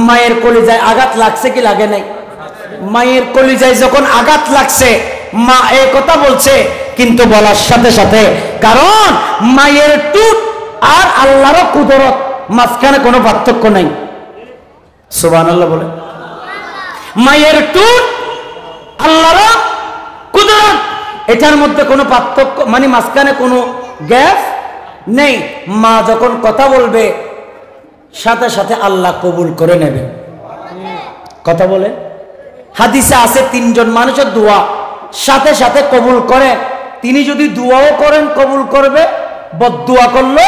A: মায়ের কলিজায় আঘাত লাগছে কি লাগে নাই? মায়ের কলিজায় যখন আঘাত লাগছে, মা এই কথা বলছে, কিন্তু বলার সাথে সাথে, কারণ মায়ের টুট আর আল্লাহর কুদরত মাঝখানে কোনো পার্থক্য নাই। সুবহানাল্লাহ বলে। মায়ের টুট আল্লাহর কুদরত, এটার মধ্যে কোনো পার্থক্য মানে মাঝখানে কোনো গ্যাপ নেই। মা যখন কথা বলবে সাথে সাথে আল্লাহ কবুল করে নেবে। কথা বলে হাদিসে আছে, তিনজন মানুষের দোয়া সাথে সাথে কবুল করে। তিনি যদি দোয়াও করেন কবুল করবে, বদদুয়া করলো,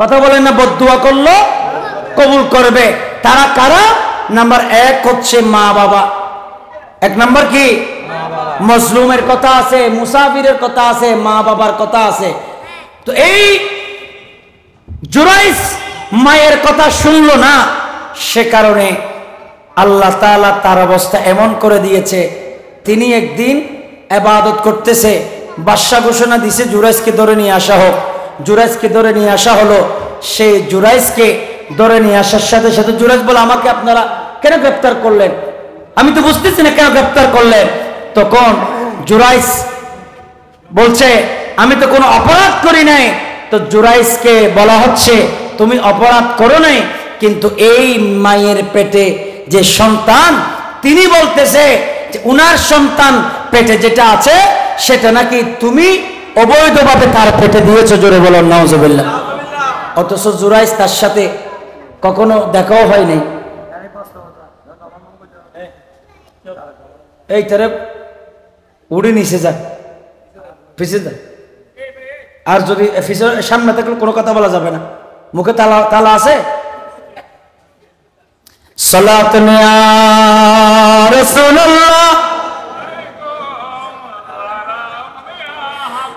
A: কথা বলেন না, বদদুয়া করলো কবুল করবে। তারা কারা? নাম্বার এক হচ্ছে মা বাবা। এক নাম্বার কি? মজলুমের কথা আছে, মুসাফিরের কথা আছে, মা বাবার কথা আছে। তো এই জুরাইস মায়ের কথা শুনলো না, সে কারণে আল্লাহ তাআলা তার অবস্থা এমন করে দিয়েছে। তিনি একদিন ইবাদত করতেছে, বাদশা ঘোষণা দিছে জুরাইসকে ধরে নিয়ে আসা হোক। জুরাইসকে ধরে নিয়ে আসা হলো। সেই জুরাইসকে ধরে নিয়ে আসার সাথে সাথে জুরাইস বলে, আমাকে আপনারা কেন গ্রেফতার করলেন? আমি তো বুঝতেছি না কেন গ্রেফতার করলেন। তখন জুরাইস বলছে, আমি তো কোনো অপরাধ করি নাই। তো জুরাইসকে বলা হচ্ছে, তুমি অপরাধ করো নাই, কিন্তু এই মায়ের পেটে যে সন্তান, তিনি বলতেছে যে উনার সন্তান পেটে যেটা আছে সেটা নাকি তুমি অবৈধভাবে তার পেটে দিয়েছো। জোরে বলুন নাউজুবিল্লাহ। অথচ জুরাইস তার সাথে কখনো দেখাও হয় নাই। এই তারে উড়ে নিচে যা, পিছিয়ে যা। আর যদি সামনে থাকলে কোনো কথা বলা যাবে না, মুখে তালা তালা আছে। সালাতুন ইয়া রাসূলুল্লাহ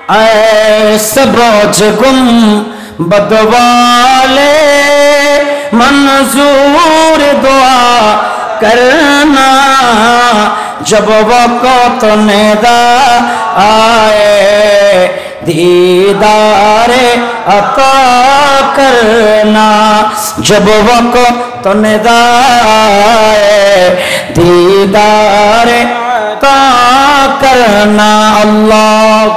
A: ऐसे बोझ गुम बदवाले मंजूर दुआ करना जब वक़्त निदा आए दीदारे अता करना जब वक़्त निदा आए दीदारे अता करना अल्लाह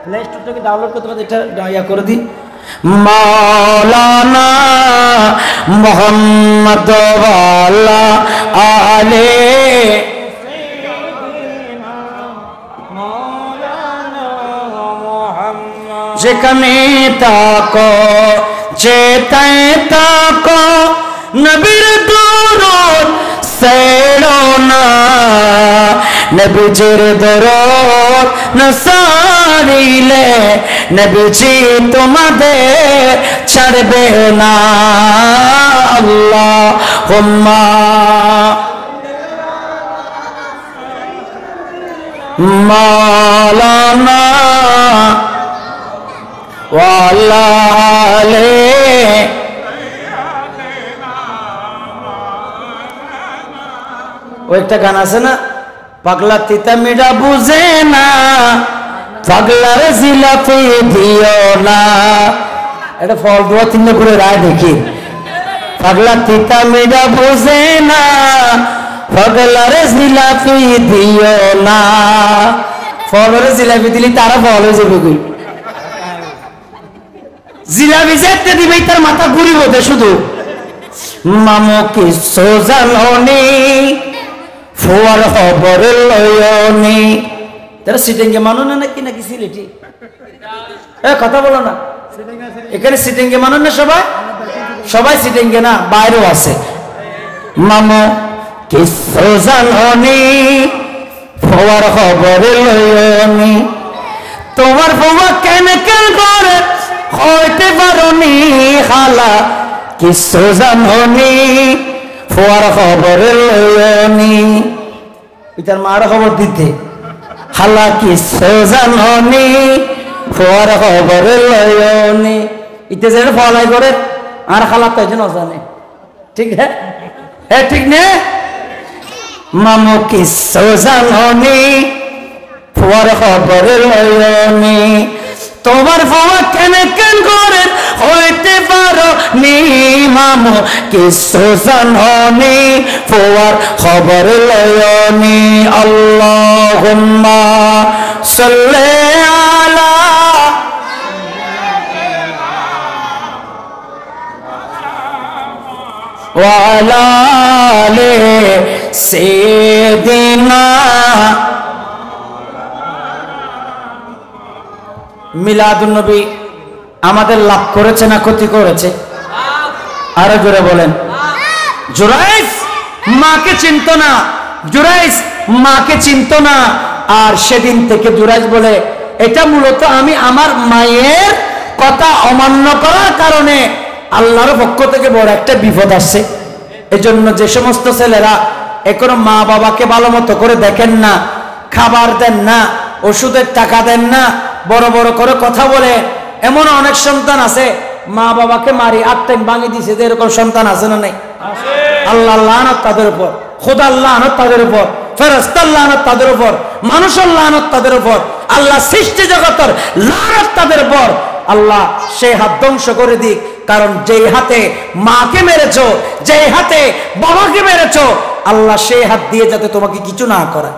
A: प्ले स्टोर থেকে ডাউনলোড করতে পারো এটা ইয়া করে দি मौलाना मोहम्मद वाला आले যেখানে তাকো যেতায় তাকো নবীর দুরূদ ছেড়ো না নবীজির দুরূদ না সারিলে নবীজি তোমাদের ছাড়বে না আল্লাহুম্মা মাওলানা ওয়ালা আলে ওই একটা গান আছে না পাগলা তিতা মিঠা বুঝে না পাগলার জিলাপি দিও না এটা ফল দোয়া তিন করে রায় দেখি পাগলা তিতা মিঠা বুঝে না পাগলার জিলাপি দিও না ফলের জিলাপি দিলি তারা ফল হয়ে যাবে কই জিলাপি যেতে দিবে তার মাথা ঘুরিব দে শুধু মামু কি সোজালনি ফুয়ার খবর লয়নি তারা সিটিংকে মানো না নাকি নাকি সিলেটি কথা বলো না এখানে সিটিংকে মানো না সবাই সবাই সিটিংকে না বাইরেও আছে মামু কি সোজালনি ফুয়ার খবর লয়নি তোমার ফুয়া কেন কেন করে হইতে পারোনি খালা কিসু জানোনি ফুয়ার খবর লয়নি এটার মার খবর দিতে খালা কিসু জানোনি ফুয়ার খবর লয়নি ইতে যে ফলাই করে আর খালা তো যেন জানে ঠিক হ্যাঁ ঠিক নে মামু কিসু জানোনি ফুয়ার খবর লয়নি তোমার ফুয়া কেন কেন করে হইতে পারো নি মামু কিছু জানোনি ফুয়ার খবর লয়নি আল্লাহুম্মা সাল্লি আলা ওয়া আলা আলি সাইয়্যিদিনা মিলাদুন নবী আমাদের লাভ করেছে না ক্ষতি করেছে আরো জোরে বলেন জুরাইস মাকে চিনতো না জুরাইস মাকে চিনতো না আর সেদিন থেকে জুরাইস বলে এটা মূলত আমি আমার মায়ের কথা অমান্য করার কারণে আল্লাহর পক্ষ থেকে বড় একটা বিপদ আসছে এজন্য যে সমস্ত ছেলেরা এখনো মা বাবাকে ভালো মতো করে দেখেন না খাবার দেন না ওষুধের টাকা দেন না বড় বড় করে কথা বলে এমন অনেক সন্তান আছে মা বাবাকে মারি 8 টাইম ভাঙি দিয়েছে এরকম সন্তান আছে না নাই আল্লাহ লানত তাদের উপর খোদা লানত তাদের উপর ফেরেশতা লানত তাদের উপর মানুষের লানত তাদের উপর আল্লাহ সৃষ্টি জগতের লানত তাদের উপর আল্লাহ সেই হাত ধ্বংস করে দিক কারণ যেই হাতে মাকে মেরেছো যেই হাতে বাবাকে মেরেছো আল্লাহ সেই হাত দিয়ে যাতে তোমাকে কিছু না করে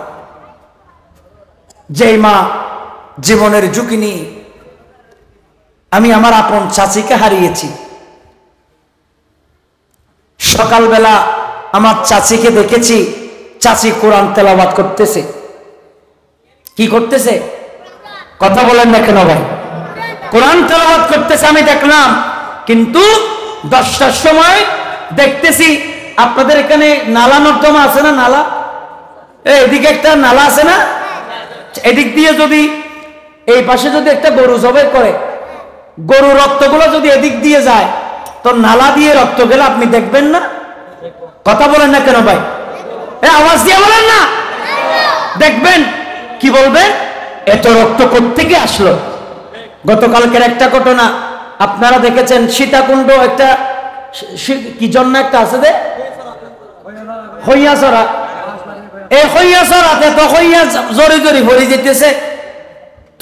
A: যেই মা জীবনের ঝুঁকি নিয়ে আমি আমার আপন চাচিকে হারিয়েছি সকালবেলা আমার চাচিকে দেখেছি চাচি কোরআন তেলাওয়াত করতেছে কি করতেছে কথা বলেন না কেন ভাই কোরআন তেলাওয়াত করতেছে আমি দেখলাম কিন্তু 10টার সময় দেখতেছি আপনাদের এখানে নালা নর্দমা আছে না নালা এদিকে একটা নালা আছে না এদিক দিয়ে যদি এই পাশে যদি একটা গরু জবাই করে গরু রক্তগুলো যদি এদিক দিয়ে যায় তো নালা দিয়ে রক্ত গেলে আপনি দেখবেন না কথা বলেন না কেন ভাই আওয়াজ দিয়ে বলেন না দেখবেন কি বলবেন এত রক্ত কোত্থেকে আসলো গতকালকের একটা ঘটনা আপনারা দেখেছেন সীতাকুণ্ড একটা কি জন্য একটা আছে যে হইয়াছড়া এই হইয়া চড়াতে তো হইয়া জড়ি জড়ি ভরে যেতেছে,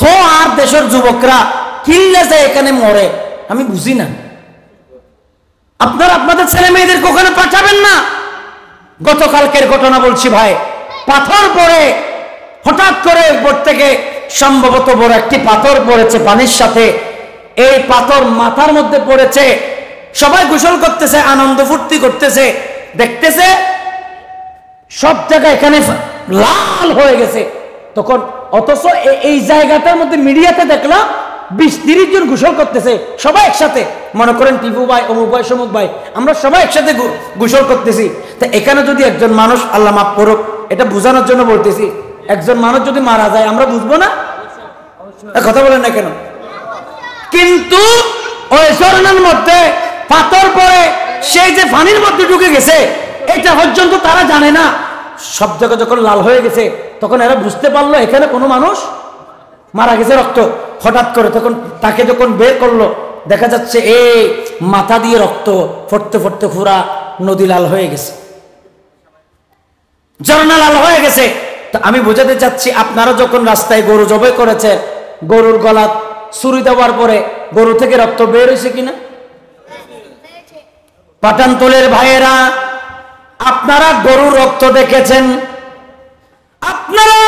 A: তো আর দেশের যুবকরা কিল্লা যায় এখানে মরে। আমি বুঝি না, আপনারা আপনাদের ছেলে মেয়েদেরকে ওখানে পাঠাবেন না। গতকালকের ঘটনা বলছি ভাই, পাথর পড়ে হঠাৎ করে উপর থেকে সম্ভবত বড় একটি পাথর পড়েছে পানির সাথে, এই পাথর মাথার মধ্যে পড়েছে। সবাই গোসল করতেছে, আনন্দ ফুর্তি করতেছে, দেখতেছে সব জায়গা এখানে লাল হয়ে গেছে। তখন অথচ এই জায়গাটার মধ্যে মিডিয়াতে দেখলাম 20-30 জন গোসল করতেছে সবাই একসাথে। মনে করেন টিপু ভাই, অমুক ভাই, সমুক ভাই, আমরা সবাই একসাথে গোসল করতেছি। তা এখানে যদি একজন মানুষ, আল্লাহ মাফ করুক, এটা বোঝানোর জন্য বলতেছি, একজন মানুষ যদি মারা যায় আমরা বুঝবো না? কথা বলেন না কেন? কিন্তু ওই ঝর্ণার মধ্যে পাথর পড়ে সেই যে পানির মধ্যে ঢুকে গেছে, এটা পর্যন্ত তারা জানে না। সব জায়গা যখন লাল হয়ে গেছে তখন এরা বুঝতে পারলো এখানে কোনো মানুষ মারা গেছে, রক্ত। হঠাৎ করে তখন তাকে যখন বের করলো, দেখা যাচ্ছে এই মাথা দিয়ে রক্ত ফটতে ফটতে পুরা নদী লাল হয়ে গেছে, ঝর্ণা লাল হয়ে গেছে। তো আমি বোঝাতে চাচ্ছি, আপনারা যখন রাস্তায় গরু জবাই করেছেন, গরুর গলা ছুরি দেওয়ার পরে গরু থেকে রক্ত বের হয়েছে কিনা? পাঠানতলের ভাইয়েরা, আপনারা গরুর রক্ত দেখেছেন? আপনারা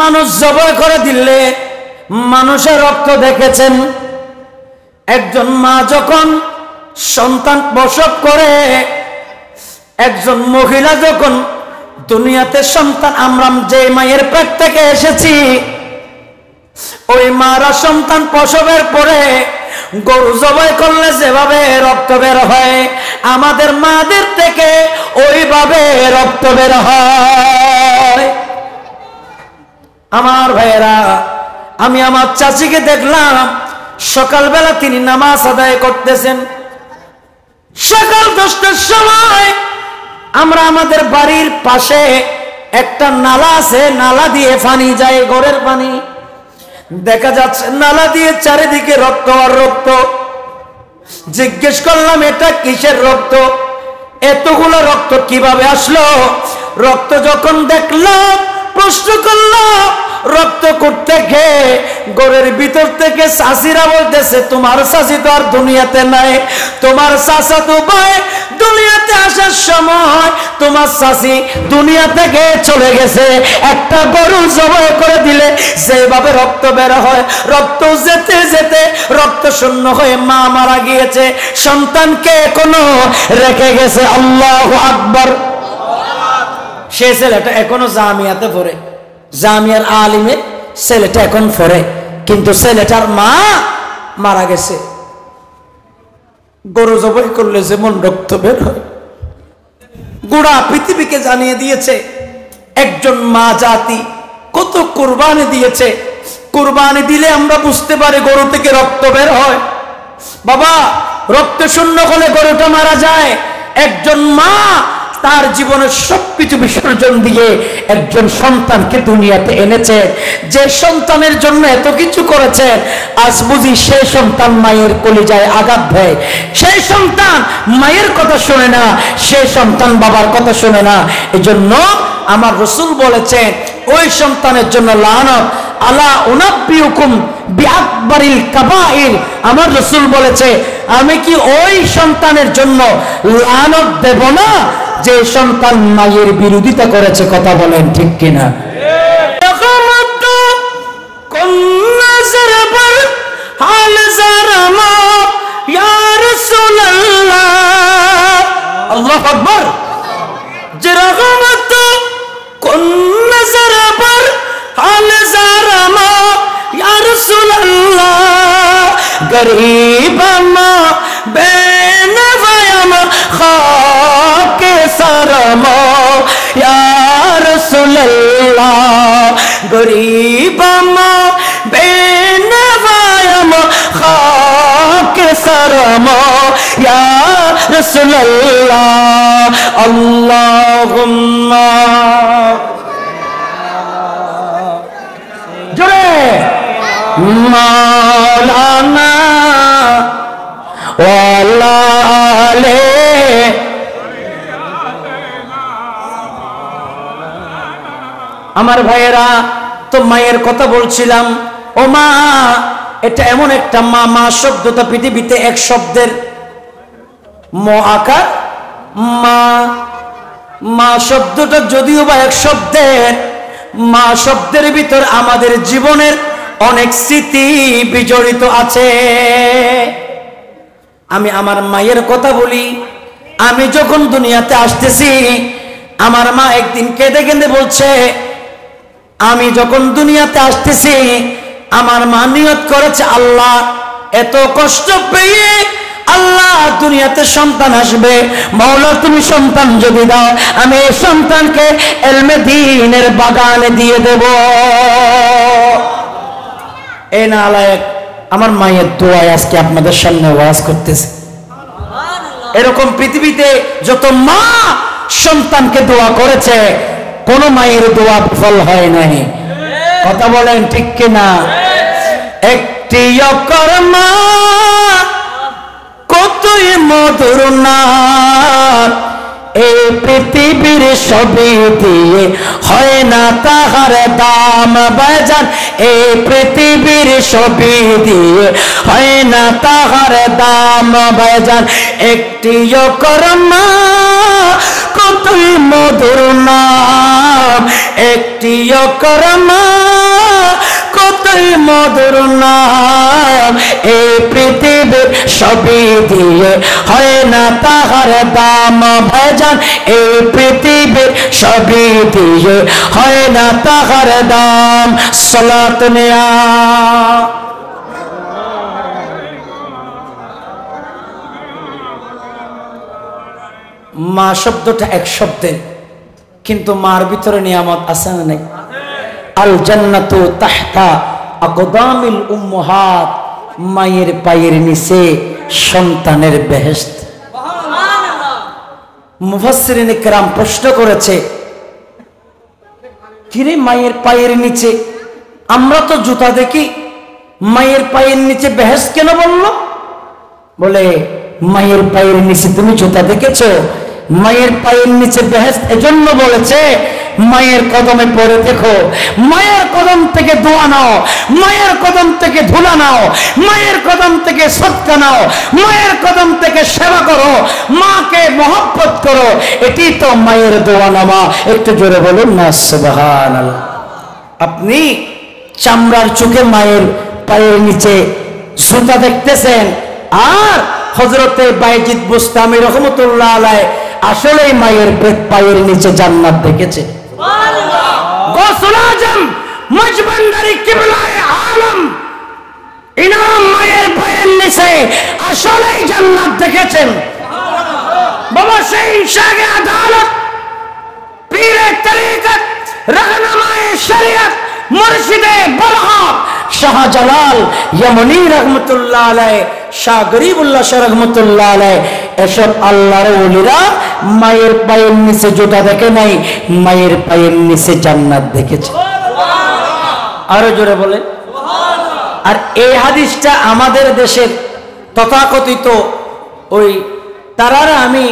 A: মানুষ জবাই করে দিলে মানুষের রক্ত দেখেছেন? একজন মা যখন সন্তান প্রসব করে, একজন মহিলা যখন দুনিয়াতে সন্তান, আমরা যে মায়ের পেট থেকে এসেছি ওই মারা সন্তান প্রসবের পরে গরু জবাই করলে যেভাবে রক্ত বের হয়, আমাদের মাদের থেকে ওইভাবে রক্ত বের হয়। আমার ভাইয়েরা, আমি আমার চাচিকে দেখলাম সকালবেলা তিনি নামাজ আদায় করতেছেন। সকাল 10টার সময় আমরা আমাদের বাড়ির পাশে একটা নালা আছে, নালা দিয়ে পানি যায়, ঘরের পানি। দেখা যাচ্ছে নালা দিয়ে চারিদিকে রক্ত আর রক্ত। জিজ্ঞেস করলাম এটা কিসের রক্ত, এতগুলো রক্ত কিভাবে আসলো? রক্ত যখন দেখলাম প্রশ্ন করলাম রক্ত করতে গিয়ে ঘরের ভিতর থেকে চাষিরা বলতেছে, তোমার চাষি তো আর দুনিয়াতে নাই, তোমার চাচা তো ভাই দুনিয়াতে আসার সময় তোমার চাষি দুনিয়া থেকে চলে গেছে। একটা গরু জবাই করে দিলে যেভাবে রক্ত বের হয়, রক্ত যেতে যেতে রক্ত শূন্য হয়ে মা মারা গিয়েছে, সন্তানকে এখনো রেখে গেছে। আল্লাহু আকবার। সে ছেলেটা এখনো জামিয়াতে পড়ে, জামিয়ার আলিমে ছেলেটা এখন পড়ে, কিন্তু ছেলেটার মা মারা গেছে। গরু জবাই করলে যেমন রক্ত বের হয়, গোটা পৃথিবীকে জানিয়ে দিয়েছে একজন মা জাতি কত কুরবানি দিয়েছে। কুরবানি দিলে আমরা বুঝতে পারি গরু থেকে রক্ত বের হয়। বাবা, রক্ত শূন্য হলে গরুটা মারা যায়। একজন মা তার জীবনের সবকিছু বিসর্জন দিয়ে একজন সন্তানকে দুনিয়াতে এনেছে, যে সন্তানের জন্য এত কিছু করেছে, আজ বুঝি সেই সন্তান মায়ের কলিজায় আঘাত দেয়, সেই সন্তান মায়ের কথা শোনে না, সেই সন্তান বাবার কথা শোনে না। এজন্য আমার রাসূল বলেছেন ওই সন্তানের জন্য লানত। আলা উনাব্বিউকুম বিআকবারিল কাবাইর, আমার রাসূল বলেছে আমি কি ওই সন্তানের জন্য লানত দেব না যে সন্তান মায়ের বিরোধিতা করেছে? কথা বলেন ঠিক কিনা? আল্লাহু আকবার। যে রহমত কোন নজর পর হাল জারামা ইয়া রাসূলুল্লাহ, গরীব মা বেনওয়াম খাকে সারমা ইয়া রাসূলুল্লাহ, গরীব মা বেনওয়াম খাকে সারমা ইয়া রাসূলুল্লাহ। আল্লাহুম্মা জোরে মাওলানা ওয়ালা আলে আমার ভাইয়েরা, তো মায়ের কথা বলছিলাম। ও মা, এটা এমন একটা মা, মা শব্দটা পৃথিবীতে এক শব্দের ম আকার মা। মা শব্দটা যদিও বা এক শব্দের, মা শব্দের ভিতর আমাদের জীবনের অনেক স্মৃতি বিজড়িত আছে। আমি আমার মায়ের কথা বলি। আমি যখন দুনিয়াতে আসতেছি, আমার মা একদিন কেঁদে কেঁদে বলছে, আমি যখন দুনিয়াতে আসতেছি আমার মা নিয়ত করেছে, আল্লাহ এত কষ্ট পেয়ে আল্লাহ দুনিয়াতে সন্তান আসবে, মাওলা তুমি সন্তান যদি দাও, আমি এই সন্তানকে ইলমে দ্বীনের বাগানে দিয়ে দেব। এই নালায়েক আমার মায়ের দোয়ায় আজকে আপনাদের সামনে ওয়াজ করতেছে। এরকম পৃথিবীতে যত মা সন্তানকে দোয়া করেছে, কোন মায়ের দোয়া ফল হয় নাই। কথা বলেন ঠিক কিনা? একটি অকর্মা কতই মধুর নাম, এই পৃথিবীর সবই দিয়ে হয় না তাহার দাম। বাজান, এই পৃথিবীর সবই দিয়ে হয় না তাহার দাম। বাজান, একটি অকর্মা কতই মধুর নাম, একটি অকর্মা কতই মধুর নাম, এই পৃথিবীর সবই দিয়ে হয় না তাহার দাম। ভাইজান, এই পৃথিবীর সবই দিয়ে হয় না তাহার দাম। সালাত নেয়া মা শব্দটা এক শব্দের, কিন্তু মার ভিতরে নিয়ামত আছে না নাই? আল জান্নাতু তাহতা আকদামিল উম্মাহাত, মায়ের পায়ের নিচে সন্তানের বেহেশত। মুফাসসিরিন কিরাম প্রশ্ন করেছে, কিরে মায়ের পায়ের নিচে? আমরা তো জুতা দেখি, মায়ের পায়ের নিচে বেহেশত কেন বললো? বলে, মায়ের পায়ের নিচে তুমি জুতা দেখেছো? মায়ের পায়ের নিচে বেহেশত এজন্য বলেছে, মায়ের কদমে পড়ে দেখো, মায়ের কদম থেকে দোয়া নাও, মায়ের কদম থেকে ধুলা নাও, মায়ের কদম থেকে সদকা নাও, মায়ের কদম থেকে সেবা করো, মাকে মহব্বত করো। এটি তো মায়ের দোয়া নামা। একটু জোরে বলুন না সুবহানাল্লাহ। আপনি চামড়ার চোখে মায়ের পায়ের নিচে জুতা দেখতেছেন, আর হযরতে বাইজিদ বুস্তামি রহমাতুল্লাহ আলাইহি আসলেই মায়ের পায়ের নিচে জান্নাত দেখেছে। সুবহানাল্লাহ। গৌসুল আজম মজবন্দারি কিবলায়ে আলম ইনাম মায়ের পায়ের নিচে আসলেই জান্নাত দেখেছেন। সুবহানাল্লাহ। বাবা সেই শাহে আদালত, পীরে তরিকত, রাহনুমায়ে শরিয়ত, মুর্শিদে বরহক শাহজালাল ইয়ামানি রহমাতুল্লাহ আলাইহি, শাহ গরিবুল্লাহ শাহ রহমাতুল্লাহ আলাইহি, এসব আল্লাহর ওলিরা মায়ের পায়ের নিচে জুতা দেখে নাই, মায়ের পায়ের নিচে জান্নাত দেখেছে। আরো জোরে বলে। আর এই হাদিসটা আমাদের দেশের তথাকথিত ওই তারার আমি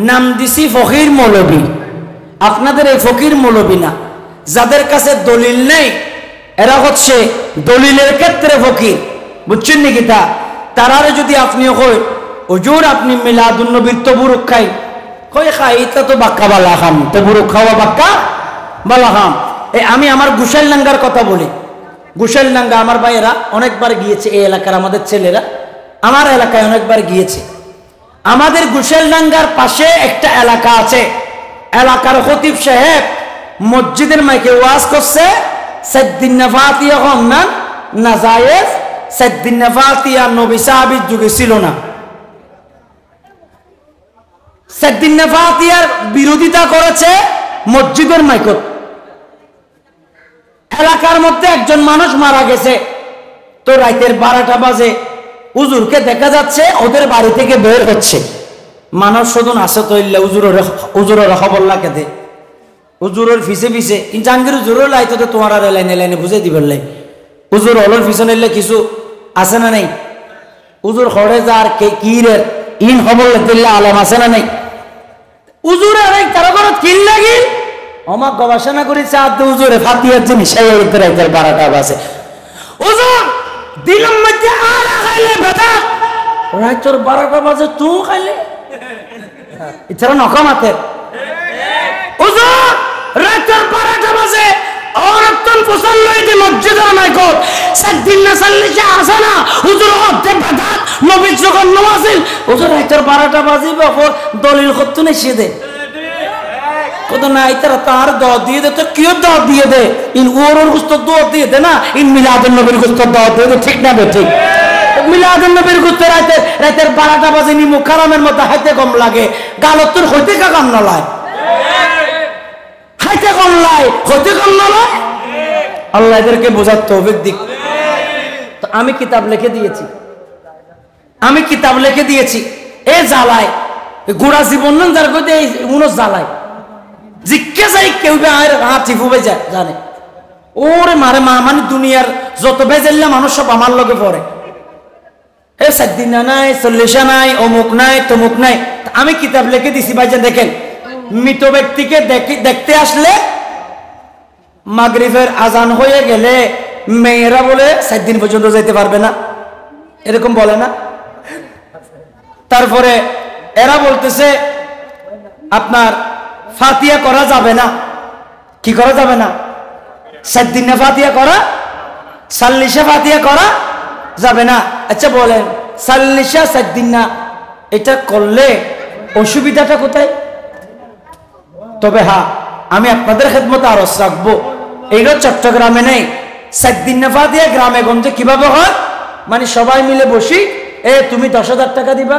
A: নাম দিছি ফকির মৌলবী। আপনাদের এই ফকির মৌলবী না, যাদের কাছে দলিল নেই এরা হচ্ছে দলিলের ক্ষেত্রে ফকির। বুঝছেন নাকি? তারারে যদি আপনি কই হুজুর আপনি মিলাদুন নবীর তবুরুক খাই, কই খাই এটা তো বাক্কা বালা খাম, তবুরুক খাওয়া বাক্কা বালা খাম। আমি আমার গুশাইলডাঙ্গার কথা বলি। গুশাইলডাঙ্গা আমার ভাইয়েরা অনেকবার গিয়েছে, এই এলাকার আমাদের ছেলেরা আমার এলাকায় অনেকবার গিয়েছে। আমাদের গুশাইলডাঙ্গার পাশে একটা এলাকা আছে, এলাকার খতিব সাহেব মসজিদের মাইকে ওয়াজ করছে, সাইয়্যিদিনা ফাতিহা খন্নান নাজায়েজ। সাইয়্যিদিনা ফাতিহা নবী সাহাবীর যুগে ছিল না। সাইয়্যিদিনা ফাতিহার বিরোধিতা করেছে মসজিদের মাইকত। এলাকার মধ্যে একজন মানুষ মারা গেছে, তো রাতের 12টা বাজে হুজুরকে দেখা যাচ্ছে ওদের বাড়ি থেকে বের হচ্ছে। মানব শোধন আছে তো ইল্লা হুজুরের খবর লাগে দে, হুজুরের ফিসে ফিসে জাহাঙ্গীর হুজুরের লাইতো তো তোমার আর লাইনে লাইনে বুঝে দিবেন লাই। হুজুর হলোর পিছনে এলে কিছু আছে না নাই? হুজুর হরে যার কে কিরের ইন খবর দিল্লা আলম আছে না নাই? হুজুর আর তারা ঘরত কিন লাগিল আমার গবেষণা করি চাঁদ হুজুরে ফাতিহার জিনিস রাইতের 12টা বাজে হুজুর দিলাম মধ্যে আর খাইলে বেদাত রাইতের 12টা বাজে তুই খাইলে এছাড়া নকমাতের হুজুর রাইতের 12টা বাজে औरतन मुसल्ले दी मस्जिद में को सद्दिन नसल्ली से आसना हुजूर होते बदात नबी যখন নমাজিল হুজুর রাতের 12টা বাজিবে পর দলিল কত নেছে দে কত না ইতারা তার দাও দিয়ে দে তো কি দাও দিয়ে দে ইন ওরর গুস্ত দাও দিয়ে দে না ইন মিলাদুন নবীর গুস্ত দাও দিয়ে দে ঠিক না বে ঠিক মিলাদুন নবীর গুস্ত রাতের 12টা বাজে নি মুকাররমের মতো হাইতে কম লাগে গালতুর হইতে কা কাম না লাই হাইতে কম লাই হইতে কম না লাই আল্লাহ এদেরকে বোঝার তৌফিক দিক তো আমি কিতাব লিখে দিয়েছি এ জালায় গোড়া জীবন না যার কইতে এই উনো জালায় জিজ্ঞে যাই কেউ আর হাত ফুবে যায় জানে ওরে মারে মা মানে দুনিয়ার যত বেজাল্লা মানুষ সব আমার লগে পড়ে এ সাদ্দিনা নাই চল্লিশা নাই অমুক নাই তমুক নাই আমি কিতাব লিখে দিছি ভাইজান দেখেন মৃত ব্যক্তিকে দেখতে আসলে মাগরিবের আজান হয়ে গেলে মেয়েরা বলে 7 দিন পর্যন্ত যেতে পারবে না এরকম বলে না তারপরে এরা বলতেছে আপনার ফাতিহা করা যাবে না কি করা যাবে না 7 দিনে ফাতিহা করা সাল্লিশা ফাতিহা করা যাবে না আচ্ছা বলেন সাল্লিশা 7 দিন না এটা করলে অসুবিধাটা কোথায় তবে হ্যাঁ আমি আপনাদের খেদমতে আরজ রাখবো এইগুলো চট্টগ্রামে নেই 7 দিন না ফাতিহা গ্রামে গঞ্জে কিভাবে হয় মানে সবাই মিলে বসি তুমি 10,000 টাকা দিবা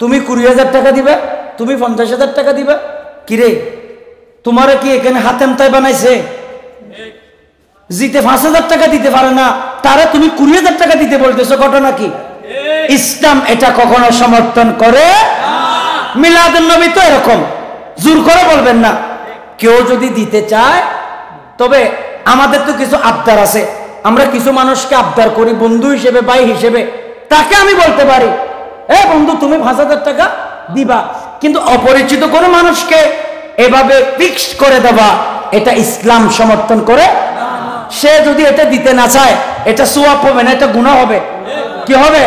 A: তুমি 20,000 টাকা দিবা তুমি 50,000 টাকা দিবা কিরে তোমার কি এখানে হাতেম তাই বানাইছে জিতে 5,000 টাকা দিতে পারে না তারা তুমি 20,000 টাকা দিতে বলতেছো ঘটনা কি ইসলাম এটা কখনো সমর্থন করে মিলাদুন নবী তো এরকম জোর করে বলবেন না কেউ যদি দিতে চায় তবে আমাদের তো কিছু আবদার আছে আমরা কিছু মানুষকে আবদার করি বন্ধু হিসেবে ভাই হিসেবে তাকে আমি বলতে পারি এ বন্ধু তুমি 5,000 টাকা দিবা কিন্তু অপরিচিত কোনো মানুষকে এভাবে ফিক্সড করে দেবা এটা ইসলাম সমর্থন করে সে যদি এটা দিতে না চায় এটা সওয়াব হবে না এটা গুনাহ হবে কি হবে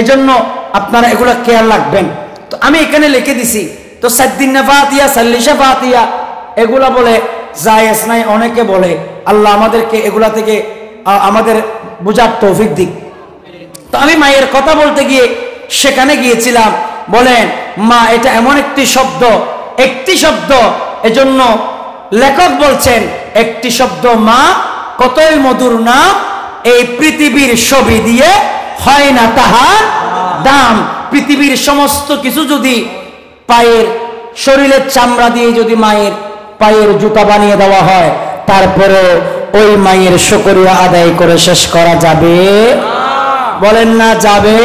A: এজন্য আপনারা এগুলা খেয়াল রাখবেন তো আমি এখানে লিখে দিছি তো 7 দিন না ফাতিহা সাল্লিশা ফাতিহা এগুলা বলে জায়েজ নাই অনেকে বলে আল্লাহ আমাদেরকে এগুলা থেকে আমাদের বুঝার তৌফিক দিক তো আমি মায়ের কথা বলতে গিয়ে সেখানে গিয়েছিলাম বলেন মা এটা এমন একটি শব্দ এজন্য লেখক বলছেন একটি শব্দ মা কতই মধুর নাম এই পৃথিবীর ছবি দিয়ে হয় না তাহার দাম পৃথিবীর সমস্ত কিছু যদি পায়ের শরীরের চামড়া দিয়ে যদি মায়ের পায়ের জুতা বানিয়ে দেওয়া হয় তারপরে ওই মায়ের শুকরিয়া আদায় করে শেষ করা যাবে বলেন না যাবে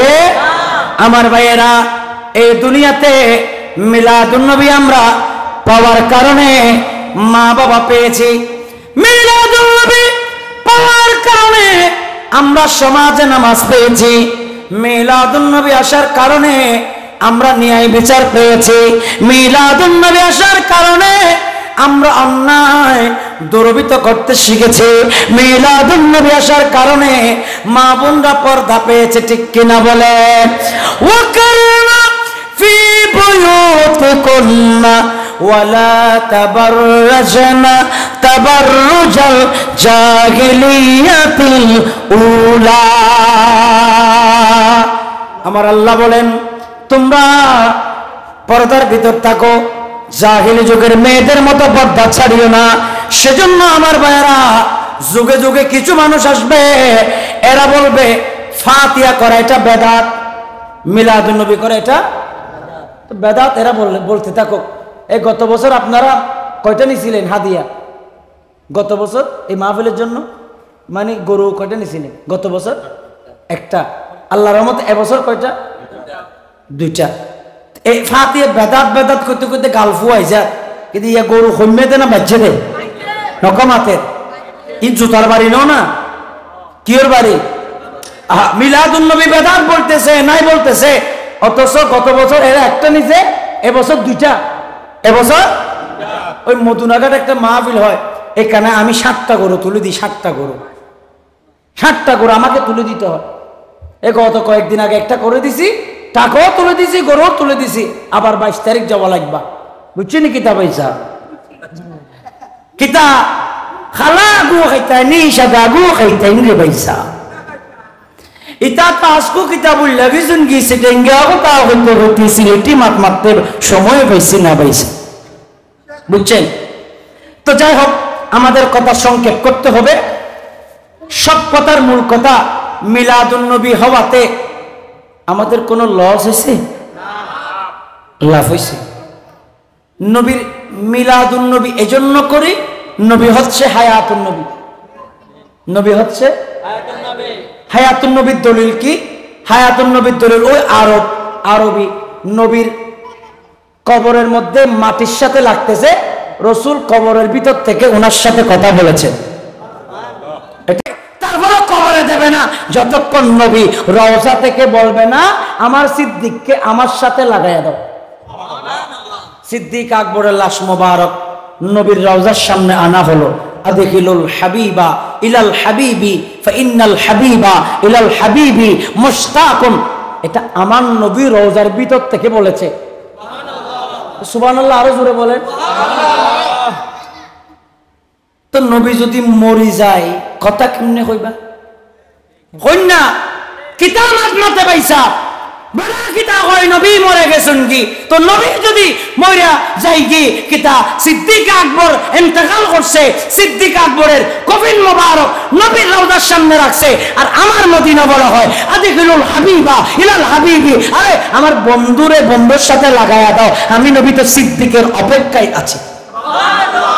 A: আমার ভাইয়েরা এই দুনিয়াতে মিলাদুন নবী আমরা পাওয়ার কারণে মা বাবা পেয়েছি মিলাদুন নবী পাওয়ার কারণে আমরা সমাজে নামাজ পেয়েছি মিলাদুন নবী আসার কারণে আমরা ন্যায় বিচার পেয়েছি মিলাদুন নবী আসার কারণে আমরা অন্যায় দুর্বৃত্ত করতে শিখেছি মিলাদুন নবী আসার কারণে মা বোনরা পর্দা পেয়েছে ঠিক কিনা বলেন ওয়াকারনা ফি বুয়ুতিকুন্না ওয়ালা তাবাররাজনা তাবাররুজাল জাহিলিয়াতিল উলা আমার আল্লাহ বলেন তোমরা পর্দার ভিতর থাকো জাহিলি যুগের মেয়েদের মতো পর্দা ছাড়িও না সেজন্য আমার ভাইয়েরা যুগে যুগে কিছু মানুষ আসবে এরা বলবে ফাতিহা করা এটা বেদাত মিলাদুন নবী করা এটা বেদাত এরা বলতে থাকো এই গত বছর আপনারা কয়টা নিছিলেন হাদিয়া গত বছর এই মাহফিলের জন্য মানে গরু কয়টা নিছিলেন গত বছর একটা আল্লাহর রহমতে এবছর কয়টা দুইটা এই ফাতিহা বেদাত করতে করতে গাল ফুয়াই যা কিন্তু ইয়া গরু কমে দে না বাচ্চা দে নকমাতের ই জুতার বাড়ি নাও না কিওর বাড়ি মিলাদুন নবী বেদাত বলতেছে নাই বলতেছে অথচ গত বছর এরা একটা নিছে এবছর দুইটা এবছর ওই মদুনাঘাট একটা মাহফিল হয়, এখানে আমি 7টা গরু তুলে দিই, 7টা গরু আমাকে তুলে দিতে হয়। এ গত কয়েকদিন আগে একটা করে দিছি, টাকাও তুলে দিছি, গরুও তুলে দিছি, আবার 22 তারিখ যাওয়া লাগবা, বুঝছেন কিতা পয়সা কিতা খালা গু খাইতা নি সাদা গু খাইতা রে পয়সা ইতা তাসকু কিতা বললা গিছুন গিছে টেঙ্গা কথা হইতে হইতে সিলেটি মাত মারতে সময় পাইছি না পাইছি, বুঝছেন? তো যাই হোক, আমাদের কথা সংক্ষেপ করতে হবে। সব কথার মূল কথা, মিলাদুন নবী হওয়াতে আমাদের কোনো লস হয়েছে? লাভ হয়েছে। নবীর মিলাদুন নবী এজন্য করি, নবী হচ্ছে হায়াতুন নবী। নবী হচ্ছে হায়াতুন নবীর দলিল কি? হায়াতুন নবীর দলিল ওই আরবি নবীর কবরের মধ্যে মাটির সাথে লাগতেছে, রসুল কবরের ভিতর থেকে ওনার সাথে কথা বলেছেন, তারপরে কবরে দেবে না যতক্ষণ নবী রওজা থেকে বলবে না আমার সিদ্দিককে আমার সাথে লাগাইয়া দাও। সিদ্দিক আকবরের লাশ মোবারক নবীর রওজার সামনে আনা হলো। আদখিলুল হাবিবা ইলাল হাবিবি ফাইন্নাল হাবিবা ইলাল হাবিবি মুশতাকুন। এটা আমার নবী রওজার ভিতর থেকে বলেছে। সুবহানাল্লাহ, আরো জোরে বলেন। তো নবী যদি মরি যায় কথা কেমনে কইবা? কন্যা কিতা মাতে পাইছা বড় কিতা কই নবী মরে গেছেন কি? তো নবী যদি মরিয়া যাই কি কিতা সিদ্দিক আকবর ইন্তেকাল করছে, সিদ্দিক আকবরের কফিন মোবারক নবীর রওজার সামনে রাখছে, আর আমার মদিনা বলা হয় আদখিলুল হাবিবা ইলাল হাবিবি। আরে আমার বন্ধুরে বন্ধুর সাথে লাগায়া দাও, আমি নবী তো সিদ্দিকের অপেক্ষায় আছি। সুবহানাল্লাহ।